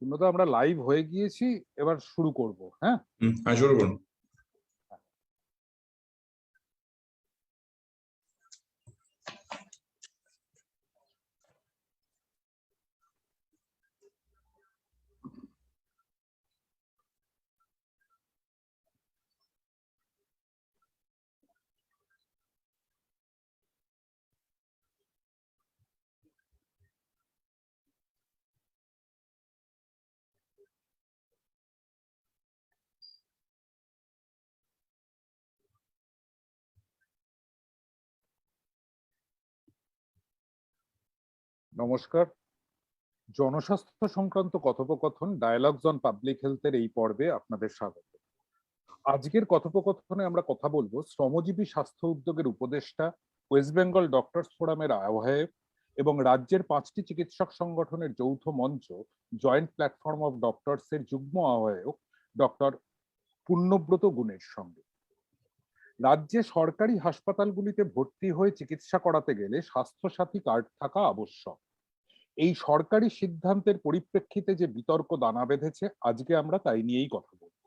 উন্নত, আমরা লাইভ হয়ে গিয়েছি, এবার শুরু করব। হ্যাঁ, হ্যাঁ, শুরু করুন। নমস্কার। জনস্বাস্থ্য সংক্রান্ত কথোপকথন ডায়ালগস অন পাবলিক হেলথের এই পর্বে আপনাদের স্বাগত। আজকের কথোপকথনে আমরা কথা বলবো শ্রমজীবী স্বাস্থ্য উদ্যোগের উপদেষ্টা, ওয়েস্ট বেঙ্গল ডক্টরস ফোরামের আহ্বায়ক এবং রাজ্যের 5টি চিকিৎসক সংগঠনের যৌথ মঞ্চ জয়েন্ট প্ল্যাটফর্ম অফ ডক্টরস এর যুগ্ম আহ্বায়ক ডক্টর পুণ্যব্রত গুণের সঙ্গে। রাজ্যে সরকারি হাসপাতালগুলিতে ভর্তি হয়ে চিকিৎসা করাতে গেলে স্বাস্থ্যসাথী কার্ড থাকা আবশ্যক। এই সরকারি সিদ্ধান্তের পরিপ্রেক্ষিতে যে বিতর্ক দানা বেঁধেছে, আজকে আমরা তাই নিয়েই কথা বলব।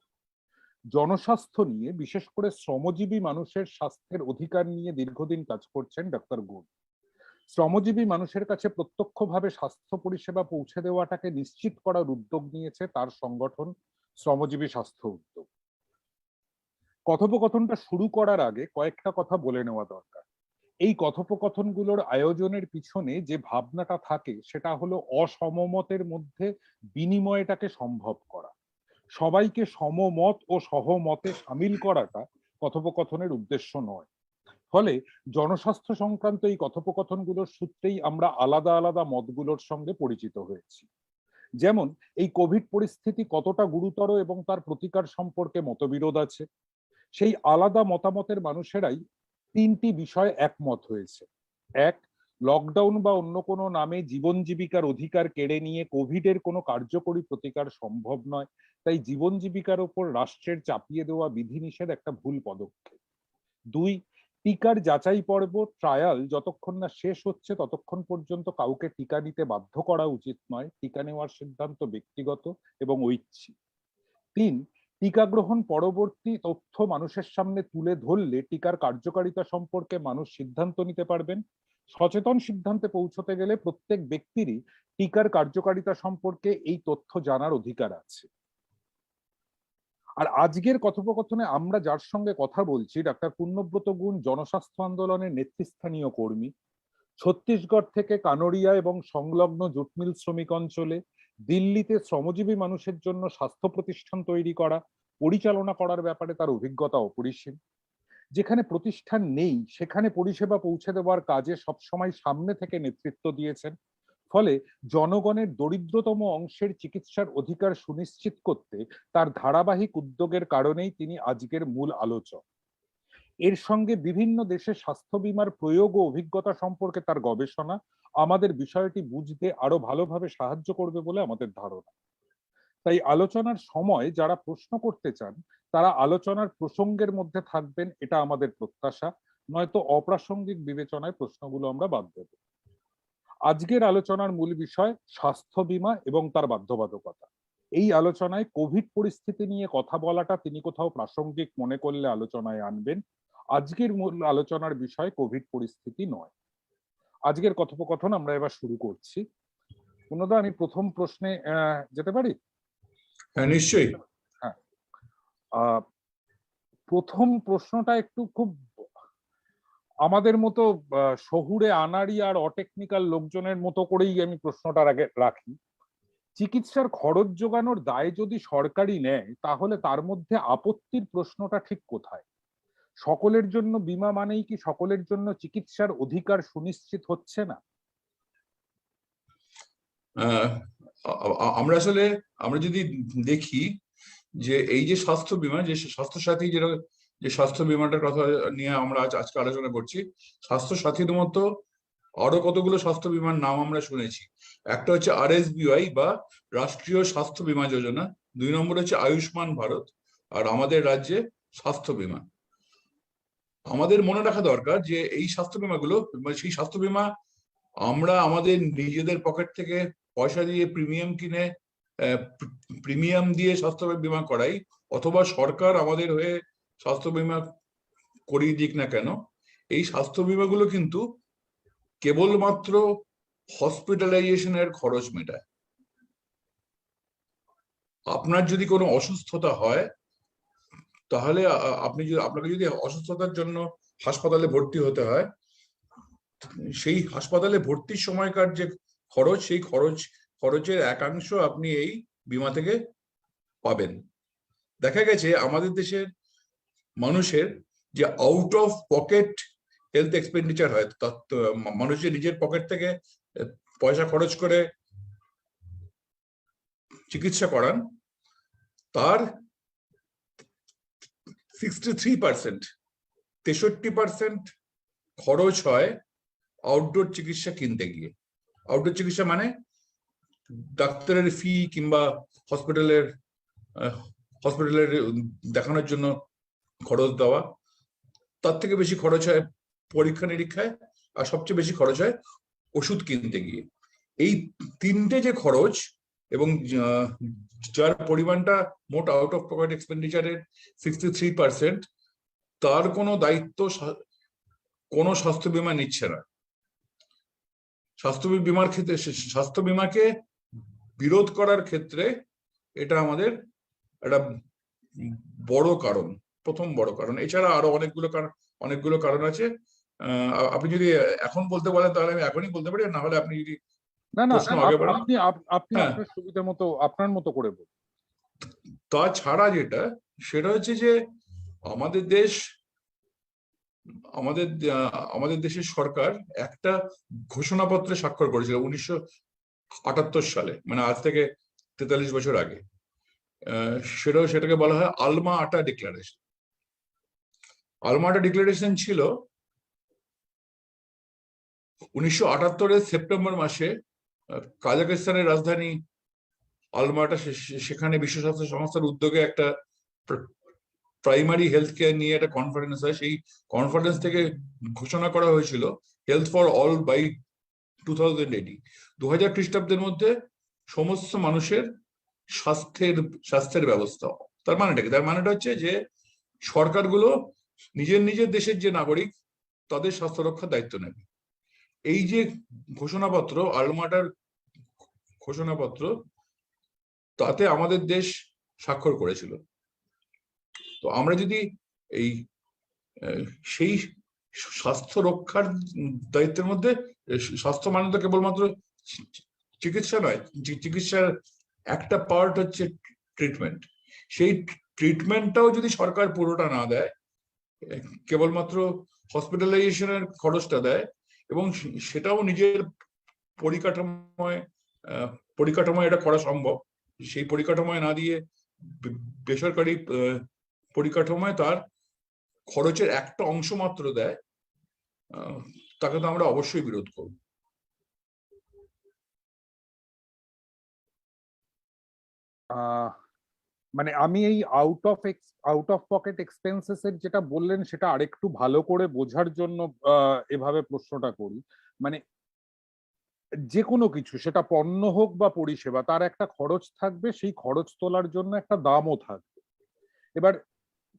জনস্বাস্থ্য নিয়ে, বিশেষ করে শ্রমজীবী মানুষের স্বাস্থ্যের অধিকার নিয়ে দীর্ঘদিন কাজ করছেন ডক্টর গুণ। শ্রমজীবী মানুষের কাছে প্রত্যক্ষভাবে স্বাস্থ্য পরিষেবা পৌঁছে দেওয়াটাকে নিশ্চিত করার উদ্যোগ নিয়েছে তার সংগঠন শ্রমজীবী স্বাস্থ্য উদ্যোগ। কথোপকথনটা শুরু করার আগে কয়েকটা কথা বলে নেওয়া দরকার। এই কথোপকথনগুলোর আয়োজনের পিছনে যে ভাবনাটা থাকে সেটা হলো অসমমতের মধ্যে বিনিময়টাকে সম্ভব করা, সবাইকে সমমত ও সহমতে সামিল করাটা কথোপকথনের উদ্দেশ্য নয়। ফলে জনস্বাস্থ্য সংক্রান্ত এই কথোপকথনগুলোর সূত্রেই আমরা আলাদা আলাদা মতগুলোর সঙ্গে পরিচিত হয়েছি। যেমন এই কোভিড পরিস্থিতি কতটা গুরুতর এবং তার প্রতিকার সম্পর্কে মতবিরোধ আছে। সেই আলাদা মতামতের মানুষেরাই 3টি বিষয়ে একমত হয়েছে। এক, লকডাউন বা অন্য কোনো নামে জীবন জীবিকার অধিকার কেড়ে নিয়ে কোভিডের কোনো কার্যকরী প্রতিকার সম্ভব নয়, তাই জীবন জীবিকার উপর রাষ্ট্রের চাপিয়ে দেওয়া বিধিনিষেধ একটা ভুল পদক্ষেপ। 2, টিকার যাচাই পর্ব ট্রায়াল যতক্ষণ না শেষ হচ্ছে ততক্ষণ পর্যন্ত কাউকে টিকা নিতে বাধ্য করা উচিত নয়, টিকা নেওয়ার সিদ্ধান্ত ব্যক্তিগত এবং ঐচ্ছিক। 3, টিকা গ্রহণ পরবর্তী তথ্য মানুষের সামনে তুলে ধরলে টিকার কার্যকারিতা সম্পর্কে মানুষ সিদ্ধান্ত নিতে পারবেন। সচেতন সিদ্ধান্তে পৌঁছতে গেলে প্রত্যেক ব্যক্তিরই টিকার কার্যকারিতা সম্পর্কে এই তথ্য জানার অধিকার আছে। আর আজকের কথোপকথনে আমরা যার সঙ্গে কথা বলছি, ডাক্তার পুণ্যব্রত গুণ জনস্বাস্থ্য আন্দোলনের নেতৃস্থানীয় কর্মী। ছত্তিশগড় থেকে কানোরিয়া এবং সংলগ্ন জুট মিল শ্রমিক অঞ্চলে দিল্লিতে শ্রমজীবী মানুষের জন্য স্বাস্থ্য প্রতিষ্ঠান তৈরি করা, পরিচালনা করার ব্যাপারে তার অভিজ্ঞতা অপরিসীম। যেখানে প্রতিষ্ঠান নেই সেখানে পরিষেবা পৌঁছে দেওয়ার কাজে সবসময় সামনে থেকে নেতৃত্ব দিয়েছেন। ফলে জনগণের দরিদ্রতম অংশের চিকিৎসার অধিকার সুনিশ্চিত করতে তার ধারাবাহিক উদ্যোগের কারণেই তিনি আজকের মূল আলোচক। এর সঙ্গে বিভিন্ন দেশে স্বাস্থ্য বীমার প্রয়োগ ও অভিজ্ঞতা সম্পর্কে তার গবেষণা আমাদের বিষয়টি বুঝতে আরো ভালোভাবে সাহায্য করবে বলে আমাদের ধারণা। তাই আলোচনার সময় যারা প্রশ্ন করতে চান তারা আলোচনার প্রসঙ্গের মধ্যে থাকবেন, এটা আমাদের প্রত্যাশা। নয়তো অপ্রাসঙ্গিক বিবেচনায় প্রশ্নগুলো আমরা বাদ দেব। আজকের আলোচনার মূল বিষয় স্বাস্থ্য বীমা এবং তার বাধ্যবাধকতা। এই আলোচনায় কোভিড পরিস্থিতি নিয়ে কথা বলাটা তিনি কোথাও প্রাসঙ্গিক মনে করলে আলোচনায় আনবেন। আজকের মূল আলোচনার বিষয় কোভিড পরিস্থিতি নয়। আজকের কথোপকথন আমরা এবার শুরু করছি। পুনদা, আমি প্রথম প্রশ্নে যেতে পারি? হ্যাঁ, নিশ্চয়ই। হ্যাঁ, প্রথম প্রশ্নটা একটু খুব আমাদের মতো শহুরে আনাড়ি আর অটেকনিক্যাল লোকজনের মতো করেই আমি প্রশ্নটার আগে রাখি। চিকিৎসার খরচ যোগানোর দায় যদি সরকারই নেয় তাহলে তার মধ্যে আপত্তির প্রশ্নটা ঠিক কোথায়? সকলের জন্য বীমা মানেই কি সকলের জন্য চিকিৎসার অধিকার সুনিশ্চিত হচ্ছে না? আমরা যদি দেখি যে এই যে স্বাস্থ্য বীমা, যে স্বাস্থ্য সাথী, যে স্বাস্থ্য বীমাটার কথা নিয়ে আমরা আজকে আলোচনা করছি, স্বাস্থ্য সাথীর মতো আরো কতগুলো স্বাস্থ্য বীমার নাম আমরা শুনেছি। একটা হচ্ছে RSBY বা রাষ্ট্রীয় স্বাস্থ্য বীমা যোজনা, 2 নম্বর হচ্ছে আয়ুষ্মান ভারত, আর আমাদের রাজ্যে স্বাস্থ্য বীমা। আমাদের মনে রাখা দরকার যে এই স্বাস্থ্য বীমাগুলো, সেই স্বাস্থ্য বীমা আমরা আমাদের নিজেদের পকেট থেকে পয়সা দিয়ে প্রিমিয়াম কিনে প্রিমিয়াম দিয়ে স্বাস্থ্য বীমা করাই, অথবা সরকার আমাদের হয়ে স্বাস্থ্য বীমা করিয়ে দিক না কেন, এই স্বাস্থ্য বীমাগুলো কিন্তু কেবলমাত্র হসপিটালাইজেশনের খরচ মেটায়। আপনার যদি কোনো অসুস্থতা হয়, তাহলে আপনাকে যদি অসুস্থতার জন্য হাসপাতালে ভর্তি হতে হয়, সেই হাসপাতালে ভর্তির সময়কার যে খরচ, সেই খরচের একাংশ আপনি এই বীমা থেকে পাবেন। দেখা গেছে আমাদের দেশের মানুষের যে out of pocket health expenditure হয়, মানুষ যে নিজের পকেট থেকে পয়সা খরচ করে চিকিৎসা করান, তার 63% খরচ হয় আউটডোর চিকিৎসা কিনতে গিয়ে। আউটডোর চিকিৎসা মানে ডাক্তারের ফি কিংবা হসপিটালের দেখানোর জন্য খরচ দেওয়া। তার থেকে বেশি খরচ হয় পরীক্ষা নিরীক্ষায়, আর সবচেয়ে বেশি খরচ হয় ওষুধ কিনতে গিয়ে। এই তিনটে যে খরচ, এবং যার পরিমাণটা মোট আউট অফ পকেট এক্সপেন্ডিচারের 63%, তার কোনো দায়িত্ব কোনো স্বাস্থ্য বীমা নিচ্ছে না। স্বাস্থ্য বীমার ক্ষেত্রে, স্বাস্থ্য বীমাকে বিরোধ করার ক্ষেত্রে এটা আমাদের একটা বড় কারণ, প্রথম বড় কারণ। এছাড়া আরো অনেকগুলো কারণ আছে। আপনি যদি এখন বলতে বলেন তাহলে আমি এখনই বলতে পারি, না হলে আপনি যদি না না, প্রশ্ন আগে বাড়ান। আপনি হ্যাঁ, আপনার সুবিধা মতো আপনার মতো করে বলুন। তাছাড়া সেটা হচ্ছে যে আমাদের দেশের সরকার একটা ঘোষণাপত্রে স্বাক্ষর করেছিল 1978 সালে, মানে আজ থেকে 43 বছর আগে। সেটাকে বলা হয় আলমা আটা ডিক্লারেশন। আলমা আটা ডিক্লারেশন ছিল 1978 সেপ্টেম্বর মাসে কাজাকিস্তানের রাজধানী আলমাটা, সেখানে বিশ্ব স্বাস্থ্য সংস্থার উদ্যোগে একটা প্রাইমারি হেলথ কেয়ার নিয়ে একটা কনফারেন্স হয়। সেই কনফারেন্স থেকে ঘোষণা করা হয়েছিল হেলথ ফর অল বাই 2080, 2000 খ্রিস্টাব্দের মধ্যে সমস্ত মানুষের স্বাস্থ্যের ব্যবস্থা। তার মানেটা কি? তার মানেটা হচ্ছে যে সরকারগুলো নিজের দেশের যে নাগরিক, তাদের স্বাস্থ্য রক্ষার দায়িত্ব নেবে। এই যে ঘোষণাপত্র, আলমাটার ঘোষণাপত্র, তাতে আমাদের দেশ স্বাক্ষর করেছিল। তো আমরা যদি সেই স্বাস্থ্য রক্ষার দায়িত্বের মধ্যে, স্বাস্থ্য মানে তো কেবলমাত্র চিকিৎসা নয়, চিকিৎসার একটা পার্ট হচ্ছে ট্রিটমেন্ট। সেই ট্রিটমেন্টটাও যদি সরকার পুরোটা না দেয়, কেবলমাত্র হসপিটালাইজেশনের খরচটা দেয়, এবং সেটাও নিজের পরিকাঠামোয় এটা করা সম্ভব, সেই পরিকাঠামোয় না দিয়ে বেসরকারি পরিকাঠামোয় তার খরচের একটা অংশ মাত্র দেয়, তাকে তো আমরা অবশ্যই বিরোধ করব। মানে আমি এই আউট অফ পকেট এক্সপেন্সেস এর যেটা বললেন সেটা আরেকটু ভালো করে বোঝার জন্য এভাবে প্রশ্নটা করি। মানে যে কোনো কিছু, সেটা পণ্য হোক বা পরিষেবা, তার একটা খরচ থাকবে, সেই খরচ তোলার জন্য একটা দামও থাকবে। এবার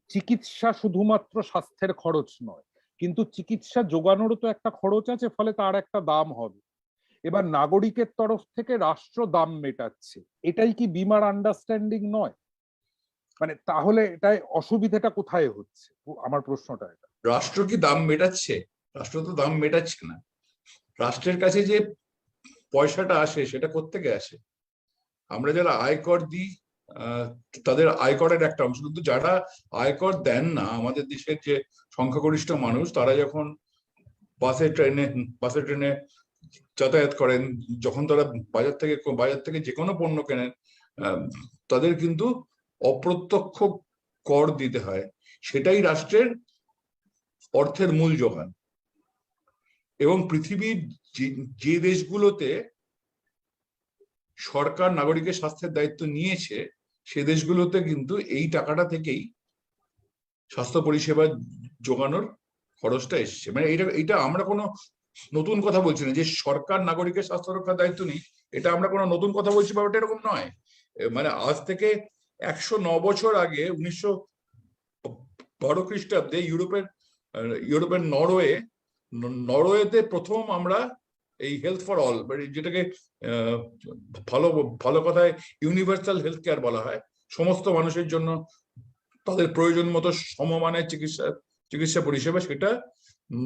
চিকিৎসা শুধুমাত্র স্বাস্থ্যের খরচ নয়, কিন্তু চিকিৎসা যোগানোরও তো একটা খরচ আছে, ফলে তার একটা দাম হবে। এবার নাগরিকের তরফ থেকে রাষ্ট্র দাম মেটাচ্ছে, এটাই কি বীমার আন্ডারস্ট্যান্ডিং নয়? মানে তাহলে এটাই অসুবিধাটা কোথায় হচ্ছে, আমার প্রশ্নটা এটা। রাষ্ট্র কি দাম মেটাচ্ছে? রাষ্ট্র তো দাম মেটাচ্ছে না। রাষ্ট্রের কাছে যে পয়সাটা আসে, সেটা কোত্থেকে আসে? আমরা যারা আয়কর দিই, তাদের আয়করের একটা অংশ। কিন্তু যারা আয়কর দেন না, আমাদের দেশের যে সংখ্যাগরিষ্ঠ মানুষ, তারা যখন বাসে ট্রেনে যাতায়াত করেন, যখন তারা বাজার থেকে যে কোনো পণ্য কেনেন, তাদের কিন্তু অপ্রত্যক্ষ কর দিতে হয়। সেটাই রাষ্ট্রের অর্থের মূল যোগান। এবং পৃথিবীর যে দেশগুলোতে সরকার নাগরিকের স্বাস্থ্যের দায়িত্ব নিয়েছে, সে দেশগুলোতে কিন্তু এই টাকাটা থেকেই স্বাস্থ্য পরিষেবা যোগানোর খরচটা এসছে। মানে এটা আমরা কোনো নতুন কথা বলছি না যে সরকার নাগরিকের স্বাস্থ্য রক্ষার দায়িত্ব নেই, এটা আমরা কোনো নতুন কথা বলছি ব্যাপারটা এরকম নয়। মানে আজ থেকে 109 বছর আগে 1912 খ্রিস্টাব্দে ইউরোপের নরওয়েতে প্রথম আমরা এই হেলথ ফর অল, যেটাকে ভালো ভালো কথায় ইউনিভার্সাল হেলথ কেয়ার বলা হয়, সমস্ত মানুষের জন্য তাদের প্রয়োজন মতো সমমানের চিকিৎসা পরিষেবা, সেটা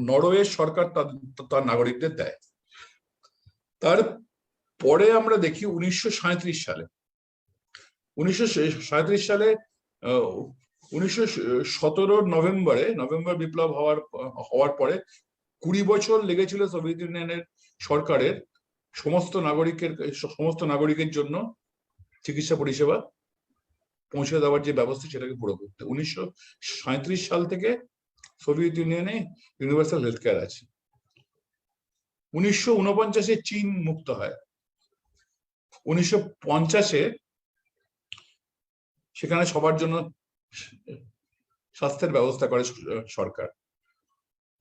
নরওয়ের সরকার তার নাগরিকদের দেয়। তার পরে আমরা দেখি 1937 সালে 1917 নভেম্বর বিপ্লব হওয়ার পরে 20 বছর লেগেছিল সোভিয়েত ইউনিয়নের সরকারের সমস্ত নাগরিকের জন্য চিকিৎসা পরিষেবা পৌঁছে দেওয়ার যে ব্যবস্থা, সেটাকে পুরো করতে। 1937 সাল থেকে সোভিয়েত ইউনিয়নে ইউনিভার্সাল হেলথ কেয়ার আছে। 1949 চীন মুক্ত হয়। 1950 সেখানে সবার জন্য স্বাস্থ্যের ব্যবস্থা করে সরকার।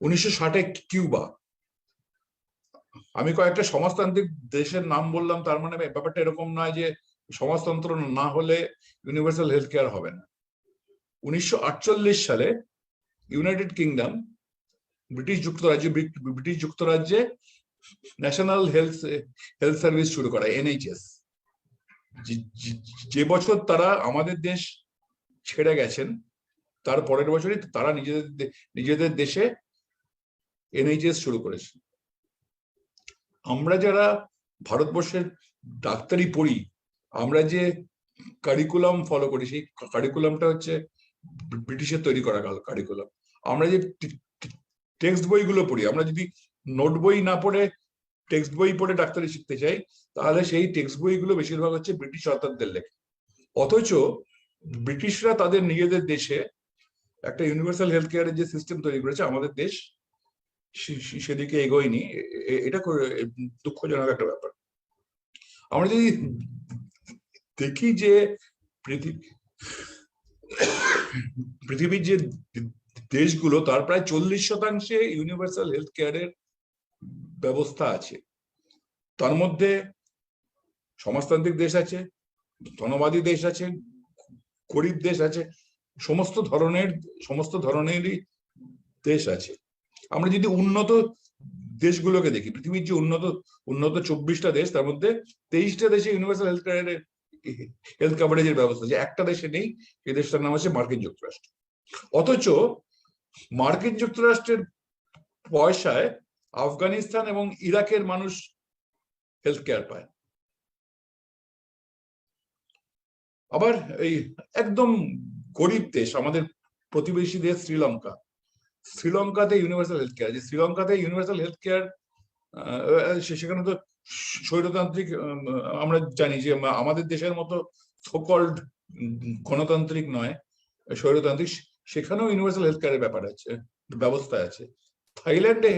1960 কিউবা। আমি কয়েকটা সমাজতান্ত্রিক দেশের নাম বললাম, তার মানে ব্যাপারটা এরকম নয় যে সমাজতন্ত্র না হলে ইউনিভার্সাল হেলথ কেয়ার হবে না। 1948 সালে ইউনাইটেড কিংডম, ব্রিটিশ যুক্তরাজ্যে ন্যাশনাল হেলথ সার্ভিস শুরু করা, NHS। যে বছর তারা আমাদের দেশ ছেড়ে গেছেন, তার পরের বছরই তারা নিজেদের দেশে NHS শুরু করেছে। আমরা যারা ভারতবর্ষের ডাক্তারি পড়ি, আমরা যে কারিকুলাম ফলো করি, সেই কারিকুলামটা হচ্ছে ব্রিটিশের তৈরি করা কারিকুলাম। আমরা যে টেক্সট বইগুলো পড়ি, আমরা যদি নোট বই না পড়ে টেক্সট বই পড়ে ডাক্তারি শিখতে চাই, তাহলে সেই টেক্সট বইগুলো বেশিরভাগ হচ্ছে ব্রিটিশ অথরদের লেখা। অথচ ব্রিটিশরা তাদের নিজেদের দেশে একটা ইউনিভার্সাল হেলথ কেয়ারের যে সিস্টেম তৈরি করেছে, আমাদের দেশ সেদিকে এগোয়নি। এটা দুঃখজনক একটা ব্যাপার। আমরা যদি দেখি যে পৃথিবীর যে দেশগুলো, তার প্রায় 40% ইউনিভার্সাল হেলথ কেয়ারের ব্যবস্থা আছে। তার মধ্যে সমাজতান্ত্রিক দেশ আছে, ধনবাদী দেশ আছে, গরিব দেশ আছে, সমস্ত ধরনেরই দেশ আছে। আমরা যদি উন্নত দেশগুলোকে দেখি, পৃথিবীর যে উন্নত 24টা দেশ, তার মধ্যে 23টা দেশে ইউনিভার্সাল হেলথ কাভারেজের ব্যবস্থা আছে। একটা দেশে নেই, এই দেশটার নাম হচ্ছে মার্কিন যুক্তরাষ্ট্র। অথচ মার্কিন যুক্তরাষ্ট্রের পয়সায় আফগানিস্তান এবং ইরাকের মানুষ হেলথ কেয়ার পায়। আবার এই একদম গরিব দেশ, আমাদের প্রতিবেশী দেশ শ্রীলঙ্কাতে ইউনিভার্সাল হেলথ কেয়ার আছে। শ্রীলঙ্কাতে ইউনিভার্সাল হেলথ কেয়ার, সেখানে তো স্বৈরতান্ত্রিক, আমরা জানি যে আমাদের দেশের মতো সোকল্ড গণতান্ত্রিক নয়, স্বৈরতান্ত্রিক। সেখানেও ইউনিভার্সাল হেলথ কেয়ারের ব্যাপার আছে, ব্যবস্থা আছে। থাইল্যান্ডে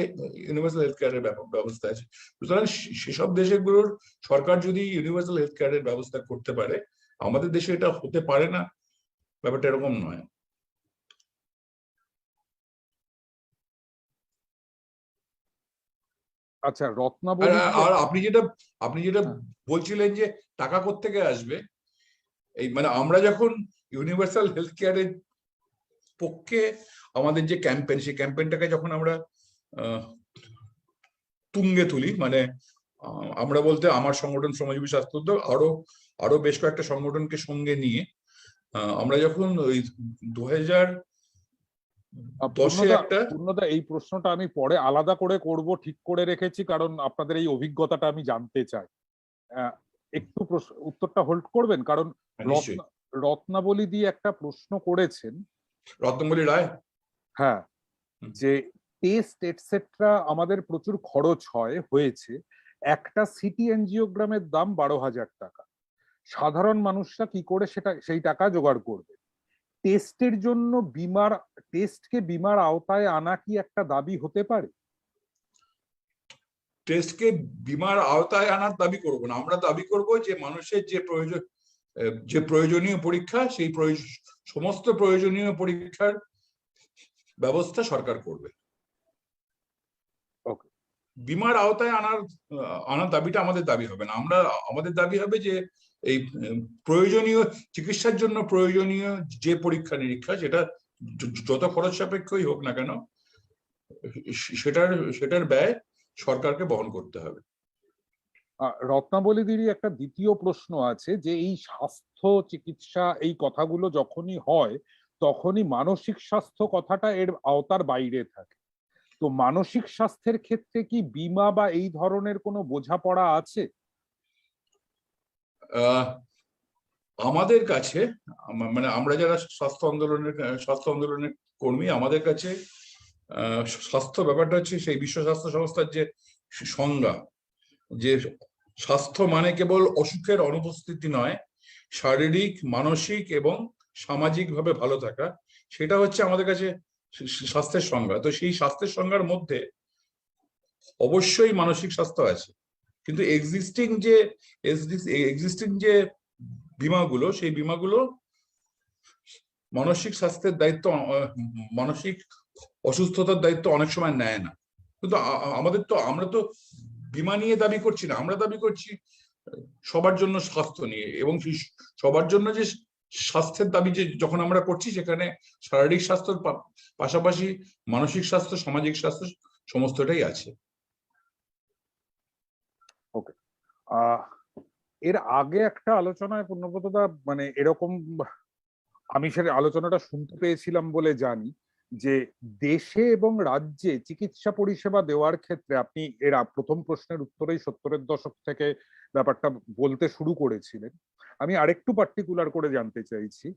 ইউনিভার্সাল হেলথ কেয়ারের ব্যবস্থা আছে। সুতরাং সেসব দেশগুলোর সরকার যদি ইউনিভার্সাল হেলথ কেয়ারের ব্যবস্থা করতে পারে, আমাদের দেশে এটা হতে পারে না, ব্যাপারটা এরকম নয়। আচ্ছা, রত্নাবলী। আর আপনি যেটা বলছিলেন যে টাকা কোত্থেকে আসবে, এই মানে আমরা যখন ইউনিভার্সাল হেলথ কেয়ারের পক্ষে আমাদের যে ক্যাম্পেইন, সেই ক্যাম্পেইনটাকে যখন আমরা তুঙ্গে তুলি, মানে আমরা বলতে আমার সংগঠন শ্রমজীবী স্বাস্থ্য উদ্যোগ, আরো বেশ কয়েকটা সংগঠনকে সঙ্গে নিয়ে আমরা যখন ওই 2010-এ একটা, পূর্ণদা, এই প্রশ্নটা আমি পরে আলাদা করে করব, ঠিক করে রেখেছি, কারণ আপনাদের এই অভিজ্ঞতাটা আমি জানতে চাই। একটু উত্তরটা হোল্ড করবেন, কারণ রত্নাবলী দিয়ে একটা প্রশ্ন করেছেন, রত্নাবলী রায়, হ্যাঁ, যে টেস্ট এটসেট্রা আমাদের প্রচুর খরচ হয়েছে। একটা সিটি এনজিওগ্রামের দাম 12,000 টাকা। সাধারণ মানুষরা কি করে সেই টাকা জোগাড় করবে? টেস্টকে বিমার আওতায় আনা কি একটা দাবি হতে পারে? টেস্টকে বিমার আওতায় আনার দাবি করব না। আমরা দাবি করব যে মানুষের যে প্রয়োজনীয় পরীক্ষা, সেই সমস্ত প্রয়োজনীয় পরীক্ষার ব্যবস্থা সরকার করবে। বিমার আওতায় আনার দাবিটা আমাদের দাবি হবে না। আমাদের দাবি হবে যে এই প্রয়োজনীয় চিকিৎসার জন্য প্রয়োজনীয় যে পরীক্ষা নিরীক্ষা, সেটা যত খরচ সাপেক্ষই হোক না কেন, সেটার ব্যয় সরকারকে বহন করতে হবে। রত্নাবলীদেরই একটা দ্বিতীয় প্রশ্ন আছে যে এই স্বাস্থ্য চিকিৎসা এই কথাগুলো যখনই হয় তখনই মানসিক স্বাস্থ্য কথাটা এর আওতার বাইরে থাকে। তো মানসিক স্বাস্থ্যের ক্ষেত্রে কি বীমা বা এই ধরনের কোনো বোঝাপড়া আছে? আমাদের কাছে, মানে আমরা যারা স্বাস্থ্য আন্দোলনের কর্মী, আমাদের কাছে স্বাস্থ্য ব্যাপারটা হচ্ছে সেই বিশ্ব স্বাস্থ্য সংস্থার যে সংজ্ঞা, যে স্বাস্থ্য মানে কেবল অসুখের অনুপস্থিতি নয়, শারীরিক, মানসিক এবং সামাজিক ভাবে ভালো থাকা, সেটা হচ্ছে আমাদের কাছে স্বাস্থ্যের সংজ্ঞা। তো সেই স্বাস্থ্যের সংজ্ঞার মধ্যে অবশ্যই মানসিক স্বাস্থ্য আছে, কিন্তু এক্সিস্টিং যে বীমাগুলো, সেই বীমাগুলো মানসিক স্বাস্থ্যের দায়িত্ব, মানসিক অসুস্থতার দায়িত্ব অনেক সময় নেয় না। কিন্তু আমরা তো বীমা নিয়ে দাবি করছি না, আমরা দাবি করছি সবার জন্য স্বাস্থ্য নিয়ে, এবং সবার জন্য যে স্বাস্থ্যের দাবি যে যখন আমরা করছি, সেখানে শারীরিক স্বাস্থ্যের পাশাপাশি মানসিক স্বাস্থ্য, সামাজিক স্বাস্থ্য সমস্তটাই আছে। ওকে, এর আগে একটা আলোচনায় পূর্ণব্রতদা মানে এরকম আমি সে আলোচনাটা শুনতে পেয়েছিলাম বলে জানি যে দেশে এবং রাজ্যে চিকিৎসা পরিষেবা দেওয়ার ক্ষেত্রে আপনি এর প্রথম প্রশ্নের উত্তরেই 70-এর দশক থেকে ব্যাপারটা বলতে শুরু করেছিলেন। আমি আরেকটু পার্টিকুলার করে জানতে চাইছি,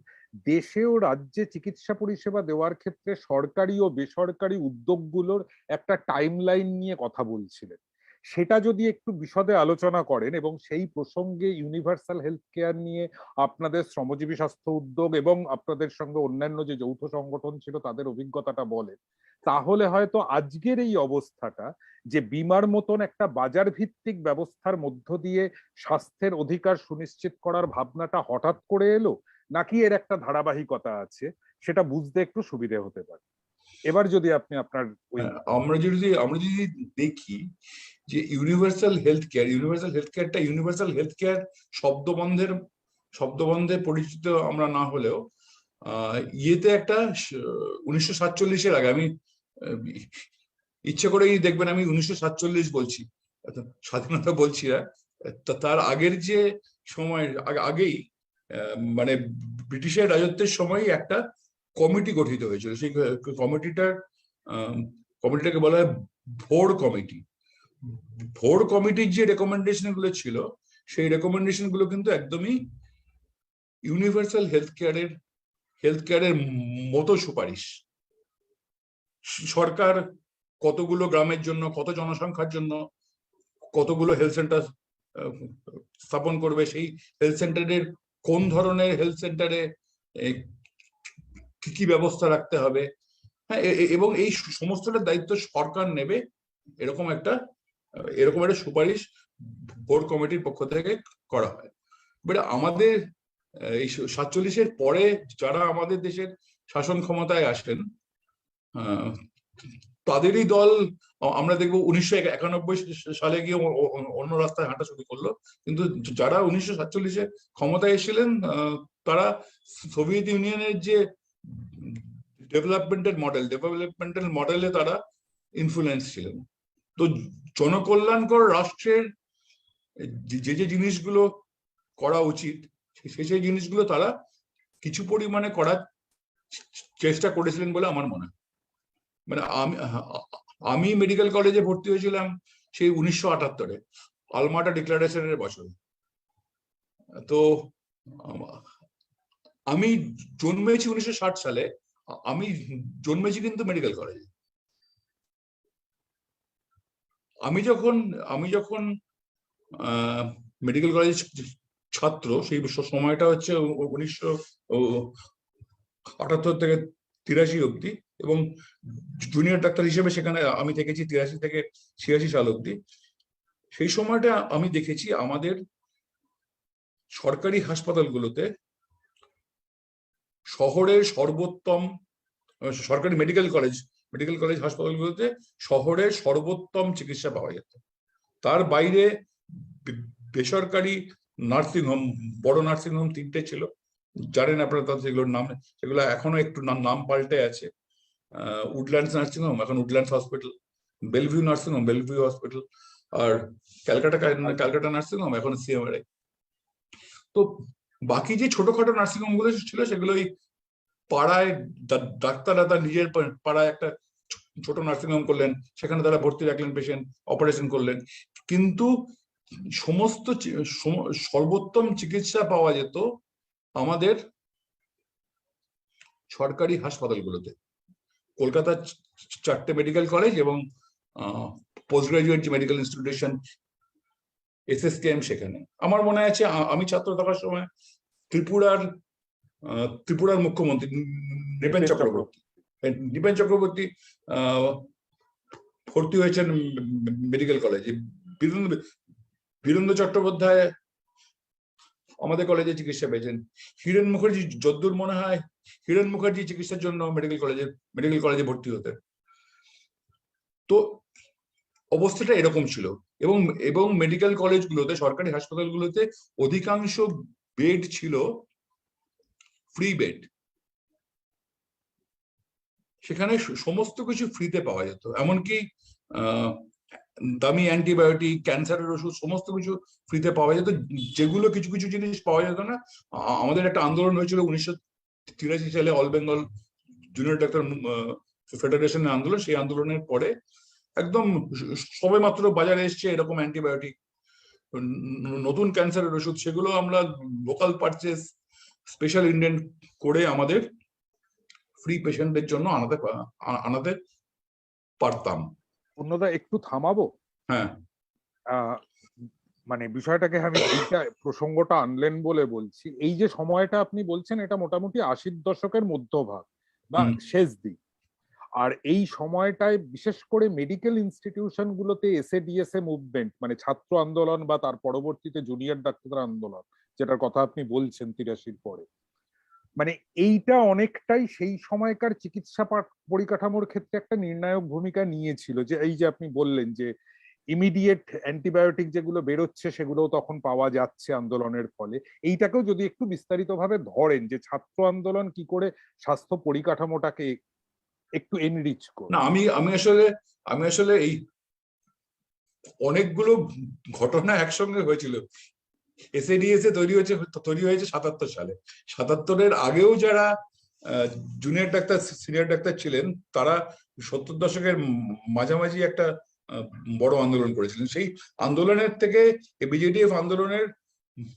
দেশে ও রাজ্যে চিকিৎসা পরিষেবা দেওয়ার ক্ষেত্রে সরকারি ও বেসরকারি উদ্যোগগুলোর একটা টাইমলাইন নিয়ে কথা বলছিলেন, সেটা যদি একটু বিশদে আলোচনা করেন এবং সেই প্রসঙ্গে ইউনিভার্সাল হেলথ কেয়ার নিয়ে আপনাদের শ্রমজীবী স্বাস্থ্য উদ্যোগ এবং আপনাদের সঙ্গে অন্যান্য যে যৌথ সংগঠন ছিল তাদের অভিজ্ঞতাটা বলেন, তাহলে হয়তো আজকের এই অবস্থাটা যে বিমার মতন একটা বাজার ভিত্তিক ব্যবস্থার মধ্য দিয়ে স্বাস্থ্যের অধিকার সুনিশ্চিত করার ভাবনাটা হঠাৎ করে এলো নাকি এর একটা ধারাবাহিকতা আছে, সেটা বুঝতে একটু সুবিধে হতে পারে। এবার যদি আপনি আপনার আমরা যদি দেখি যে ইউনিভার্সাল হেলথ কেয়ারটা ইউনিভার্সাল হেলথ কেয়ার শব্দবন্ধে পরিচিত আমরা না হলেও ইয়েতে একটা 1947-এর আগে, আমি ইচ্ছে করেই দেখবেন আমি 1947 বলছি, স্বাধীনতা বলছি না, তার আগের যে সময় আগেই মানে ব্রিটিশের রাজত্বের সময় একটা কমিটি গঠিত হয়েছিল। সেই কমিটিটাকে বলা হয় ভোর কমিটি। ভোর কমিটির যে রেকমেন্ডেশন গুলো ছিল, সেই রেকমেন্ডেশন গুলো কিন্তু একদমই ইউনিভার্সাল হেলথ কেয়ারের মতো সুপারিশ। সরকার কতগুলো গ্রামের জন্য, কত জনসংখ্যার জন্য কতগুলো হেলথ সেন্টার স্থাপন করবে, সেই হেলথ সেন্টারের কোন ধরনের হেলথ সেন্টারে কি কি ব্যবস্থা রাখতে হবে, হ্যাঁ, এবং এই সমস্তটার দায়িত্ব সরকার নেবে, এরকম একটা সুপারিশ বোর্ড কমিটির পক্ষ থেকে করা হয়। বাট আমাদের এই 47-এর পরে যারা আমাদের দেশের শাসন ক্ষমতায় আসেন, তাদেরই দল আমরা দেখবো 1991 সালে গিয়ে অন্য রাস্তায় হাঁটা শুরু করলো। কিন্তু যারা 1947-এ ক্ষমতায় এসেছিলেন, তারা সোভিয়েত ইউনিয়নের যে ডেভেলপমেন্টাল মডেলে তারা ইনফ্লুয়েন্স ছিলেন। তো জনকল্যাণকর রাষ্ট্রের যে জিনিসগুলো করা উচিত, সেই জিনিসগুলো তারা কিছু পরিমাণে করার চেষ্টা করেছিলেন বলে আমার মনে হয়। মানে আমি মেডিকেল কলেজে ভর্তি হয়েছিলাম সেই 1978-এ, আলমাটা ডিক্লারেশনের বছরে। তো আমি জন্মেছি 1960 সালে, আমি জন্মেছি কিন্তু মেডিকেল কলেজে। আমি যখন মেডিকেল কলেজ ছাত্র, সেই সময়টা হচ্ছে 1978 থেকে 83 অব্দি, এবং জুনিয়র ডাক্তার হিসেবে সেখানে আমি থেকেছি 83 থেকে 86 সাল অব্দি। সেই সময়টা আমি দেখেছি আমাদের সরকারি হাসপাতালগুলোতে শহরের সর্বোত্তম, সরকারি মেডিকেল কলেজ হাসপাতালগুলোতে শহরের সর্বোত্তম চিকিৎসা পাওয়া যেত। তার বাইরে বেসরকারি নার্সিং হোম, বড় নার্সিং হোম 3টে ছিল, জানেন আপনারা, তাদের সেগুলোর নাম, সেগুলো এখনো একটু নাম পাল্টে আছে। উডল্যান্ডস নার্সিং হোম এখন Woodlands hospital, Bellevue nursing home Bellevue hospital, আর ক্যালকাটা নার্সিং হোম এখন সিএমআরআই। তো বাকি যে ছোটখাটো নার্সিং হোম গুলো ছিল সেগুলো ওই পাড়ায় ডাক্তাররা তার নিজের পাড়ায় একটা ছোট নার্সিং হোম করলেন, সেখানে তারা ভর্তি রাখলেন পেশেন্ট, অপারেশন করলেন। কিন্তু সমস্ত সর্বোত্তম চিকিৎসা পাওয়া যেত আমাদের সরকারি হাসপাতালগুলোতে। কলকাতার 4টে মেডিকেল কলেজ এবং পোস্ট গ্রাজুয়েট যে মেডিকেল ইনস্টিটিউশন এসএসকেএম, সেখানে আমার মনে আছে আমি ছাত্র থাকার সময় ত্রিপুরার মুখ্যমন্ত্রী নৃপেন চক্রবর্তী ভর্তি হয়েছেন মেডিকেল কলেজে। বীরেন্দ্র চট্টোপাধ্যায় আমাদের কলেজে চিকিৎসা পেয়েছেন। হিরেন মুখার্জি, যদ্দূর মনে হয় হিরেন মুখার্জি চিকিৎসার জন্য মেডিকেল কলেজে ভর্তি হতেন। তো অবস্থাটা এরকম ছিল। এবং মেডিকেল কলেজগুলোতে, সরকারি হাসপাতালগুলোতে অধিকাংশ বেড ছিল ফ্রি বেড। সেখানে সমস্ত কিছু ফ্রিতে পাওয়া যেত, এমনকি দামি অ্যান্টিবায়োটিক, ক্যান্সারের ওষুধ, সমস্ত কিছু ফ্রিতে পাওয়া যেত। যেগুলো কিছু কিছু জিনিস পাওয়া যেত না। আমাদের একটা আন্দোলন হয়েছিল 1983 সালে, অল বেঙ্গল জুনিয়র ডাক্তার ফেডারেশনের আন্দোলন। সেই আন্দোলনের পরে একদম সবে মাত্র বাজারে এসছে এরকম অ্যান্টিবায়োটিক, নতুন ক্যান্সারের ওষুধ, সেগুলো আমরা লোকাল পারচেস, স্পেশাল ইন্ডেন্ট করে আমাদের ফ্রি পেশেন্টদের জন্য আনাতে পারতাম। অন্যদা একটু থামাবো? হ্যাঁ, মানে বিষয়টাকে আমি এইটা প্রসঙ্গটা আনলেন বলে বলছি, এই যে সময়টা আপনি বলছেন এটা মোটামুটি 80-র দশকের মধ্যভাগ বা শেষ দিক। আর এই সময়টায় বিশেষ করে মেডিকেল ইনস্টিটিউশন গুলোতে এসএডিএসএ মুভমেন্ট, মানে ছাত্র আন্দোলন বা তার পরবর্তীতে জুনিয়র ডাক্তার আন্দোলন, যেটার কথা আপনি বলছেন 83-র পরে, মানে এইটা অনেকটাই সেই সময়কার চিকিৎসা পরিকাঠামোর ক্ষেত্রে একটা নির্ণায়ক ভূমিকা নিয়েছিল। যে এই যে আপনি বললেন যে ইমিডিয়েট অ্যান্টিবায়োটিক যেগুলো বেরোচ্ছে সেগুলোও তখন পাওয়া যাচ্ছে আন্দোলনের ফলে। এইটাকেও যদি একটু বিস্তারিতভাবে ধরেন যে ছাত্র আন্দোলন কি করে স্বাস্থ্য পরিকাঠামোটাকে একটু এনরিচ করে। না, আমি আসলে এই অনেকগুলো ঘটনা একসঙ্গে হয়েছিল। এসএডিএসএ তৈরি হয়েছে 77 সালে। 77-এর আগেও যারা জুনিয়র ডাক্তার, সিনিয়র ডাক্তার ছিলেন, তারা 70 দশকের মাঝামাঝি একটা বড় আন্দোলন করেছিলেন। সেই আন্দোলনের থেকে এবিজেডিএফ আন্দোলনের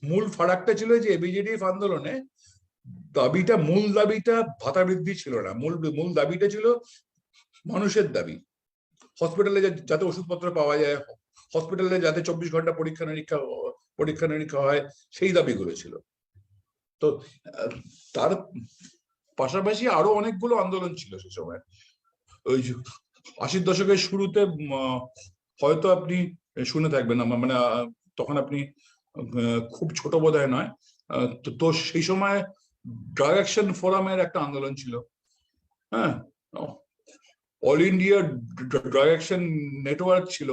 মূল ফারাকটা ছিল যে এবিজেডিএফ আন্দোলনে মূল দাবিটা ভাতা বৃদ্ধি ছিল না। মূল দাবিটা ছিল মানুষের দাবি, হসপিটালে যাতে ওষুধপত্র পাওয়া যায়, হসপিটালে যাতে 24 ঘন্টা পরীক্ষা নিরীক্ষা হয়, সেই দাবিগুলো ছিল। তো তার পাশাপাশি আরো অনেকগুলো আন্দোলন ছিল সে সময়। ওই 80-র দশকের শুরুতে হয়তো আপনি শুনে থাকবেন, মানে তখন আপনি খুব ছোট বোধহয় নয়, তো সেই সময় ড্রাগ অ্যাকশন ফোরামের একটা আন্দোলন ছিল। হ্যাঁ, all India drug action network ছিল।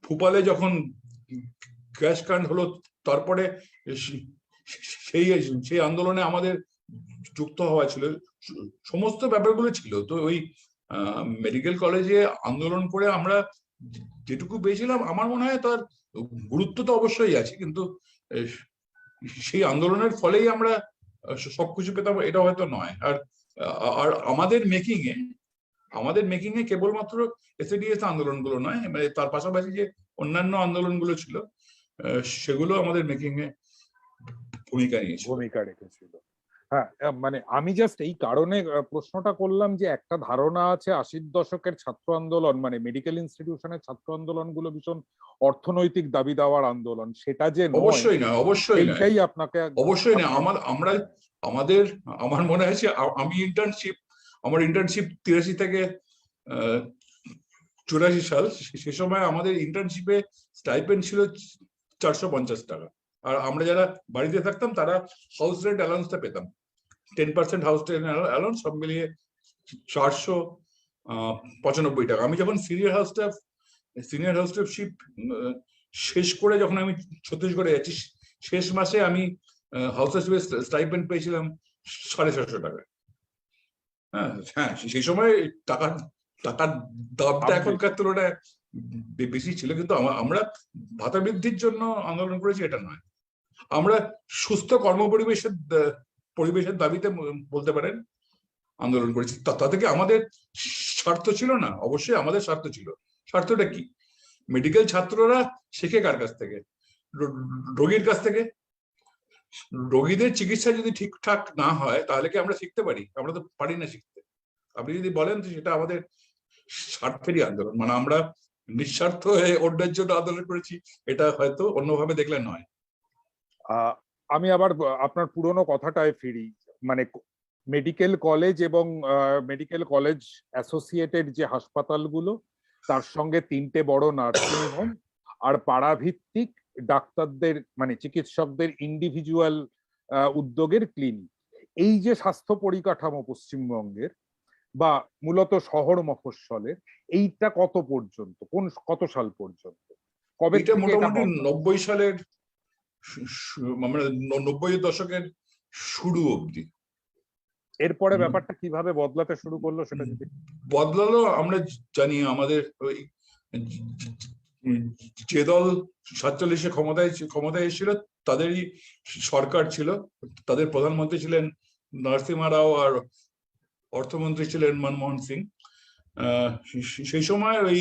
ভোপালে যখন গ্যাস কাণ্ড হলো, তারপরে সেই আন্দোলনে আমাদের যুক্ত হওয়া ছিল, সমস্ত ব্যাপারগুলো ছিল। তো ওই মেডিকেল কলেজে আন্দোলন করে আমরা যেটুকু পেয়েছিলাম, আমার মনে হয় তার গুরুত্ব তো অবশ্যই আছে, কিন্তু সেই আন্দোলনের ফলেই আমরা সবকিছু পেতাম এটা হয়তো নয়। আর আমাদের মেকিং এ কেবলমাত্র এসএডিএস আন্দোলনগুলো নয়, মানে তার পাশাপাশি যে অন্যান্য আন্দোলনগুলো ছিল, সেগুলো আমাদের মেকিং এ ভূমিকা রেখেছিল। হ্যাঁ, মানে আমি জাস্ট এই কারণে প্রশ্নটা করলাম যে একটা ধারণা আছে 80-র দশকের ছাত্র আন্দোলন, মানে মেডিকেল ইনস্টিটিউশনের ছাত্র আন্দোলন গুলো ভীষণ অর্থনৈতিক দাবি দেওয়ার আন্দোলন, সেটা যে অবশ্যই নয়, এইটাই আপনাকে অবশ্যই নয়। আমার মনে আছে আমার ইন্টার্নশিপ 83 থেকে 84 সাল, সে সময় আমাদের ইন্টার্নশিপে স্টাইপেন্ড ছিল 450 টাকা। আর আমরা যারা বাড়িতে থাকতাম তারা হাউস রেন্ট অ্যালাউন্সটা পেতাম, 10% হাউস রেন্ট অ্যালাউন্স, সব মিলিয়ে 495 টাকা। আমি যখন সিনিয়র হাউস স্টাফশিপ শেষ করে যখন আমি ছত্তিশগড়ে যাচ্ছি, শেষ মাসে আমি হাউস স্টাইপেন্ড পেয়েছিলাম 750 টাকা। হ্যাঁ হ্যাঁ, সেই সময় টাকার টাকার দামটা এখনকার তুলনায় বেশি ছিল, কিন্তু আমরা ভাতা বৃদ্ধির জন্য আন্দোলন করেছি এটা নয়। আমরা সুস্থ পরিবেশের দাবিতে বলতে পারেন আন্দোলন করেছি। তা থেকে আমাদের স্বার্থ ছিল না, অবশ্যই আমাদের স্বার্থ ছিল। স্বার্থটা কি? মেডিকেল ছাত্ররা শেখে কার কাছ থেকে? রোগীর কাছ থেকে। রোগীদের চিকিৎসা যদি ঠিকঠাক না হয় তাহলে কি আমরা শিখতে পারি? আমরা তো পারি না শিখতে। আপনি যদি বলেন যে সেটা আমাদের স্বার্থেরই আন্দোলন, মানে আমরা নিঃস্বার্থ হয়ে অন্যের জন্য আন্দোলন করেছি, এটা হয়তো অন্যভাবে দেখলে নয়। আমি আবার আপনার পুরনো কথাটায় ফিরি, মানে মেডিকেল কলেজ এবং মেডিকেল কলেজ অ্যাসোসিয়েটেড যে হাসপাতালগুলো, তার সঙ্গে 3টে বড় নার্সিং হোম, আর পাড়াভিত্তিক ডাক্তারদের মানে চিকিৎসকদের ইন্ডিভিজুয়াল উদ্যোগের ক্লিনিক, এই যে স্বাস্থ্য পরিকাঠামো পশ্চিমবঙ্গের বা মূলত শহর মফস্বলের, এইটা কত পর্যন্ত, কত সাল পর্যন্ত, কবে এটা থেকে এটা মোটামুটি 90 সালের মানে 90-এর দশকের শুরু অবধি। এরপরে ব্যাপারটা কিভাবে বদলাতে শুরু করলো সেটা যদি বদলালো? আমরা জানি আমাদের ওই যে দল 47-এ ক্ষমতায় এসেছিল তাদেরই সরকার ছিল, তাদের প্রধানমন্ত্রী ছিলেন নরসিমহা রাও আর অর্থমন্ত্রী ছিলেন মনমোহন সিং। সেই সময় ওই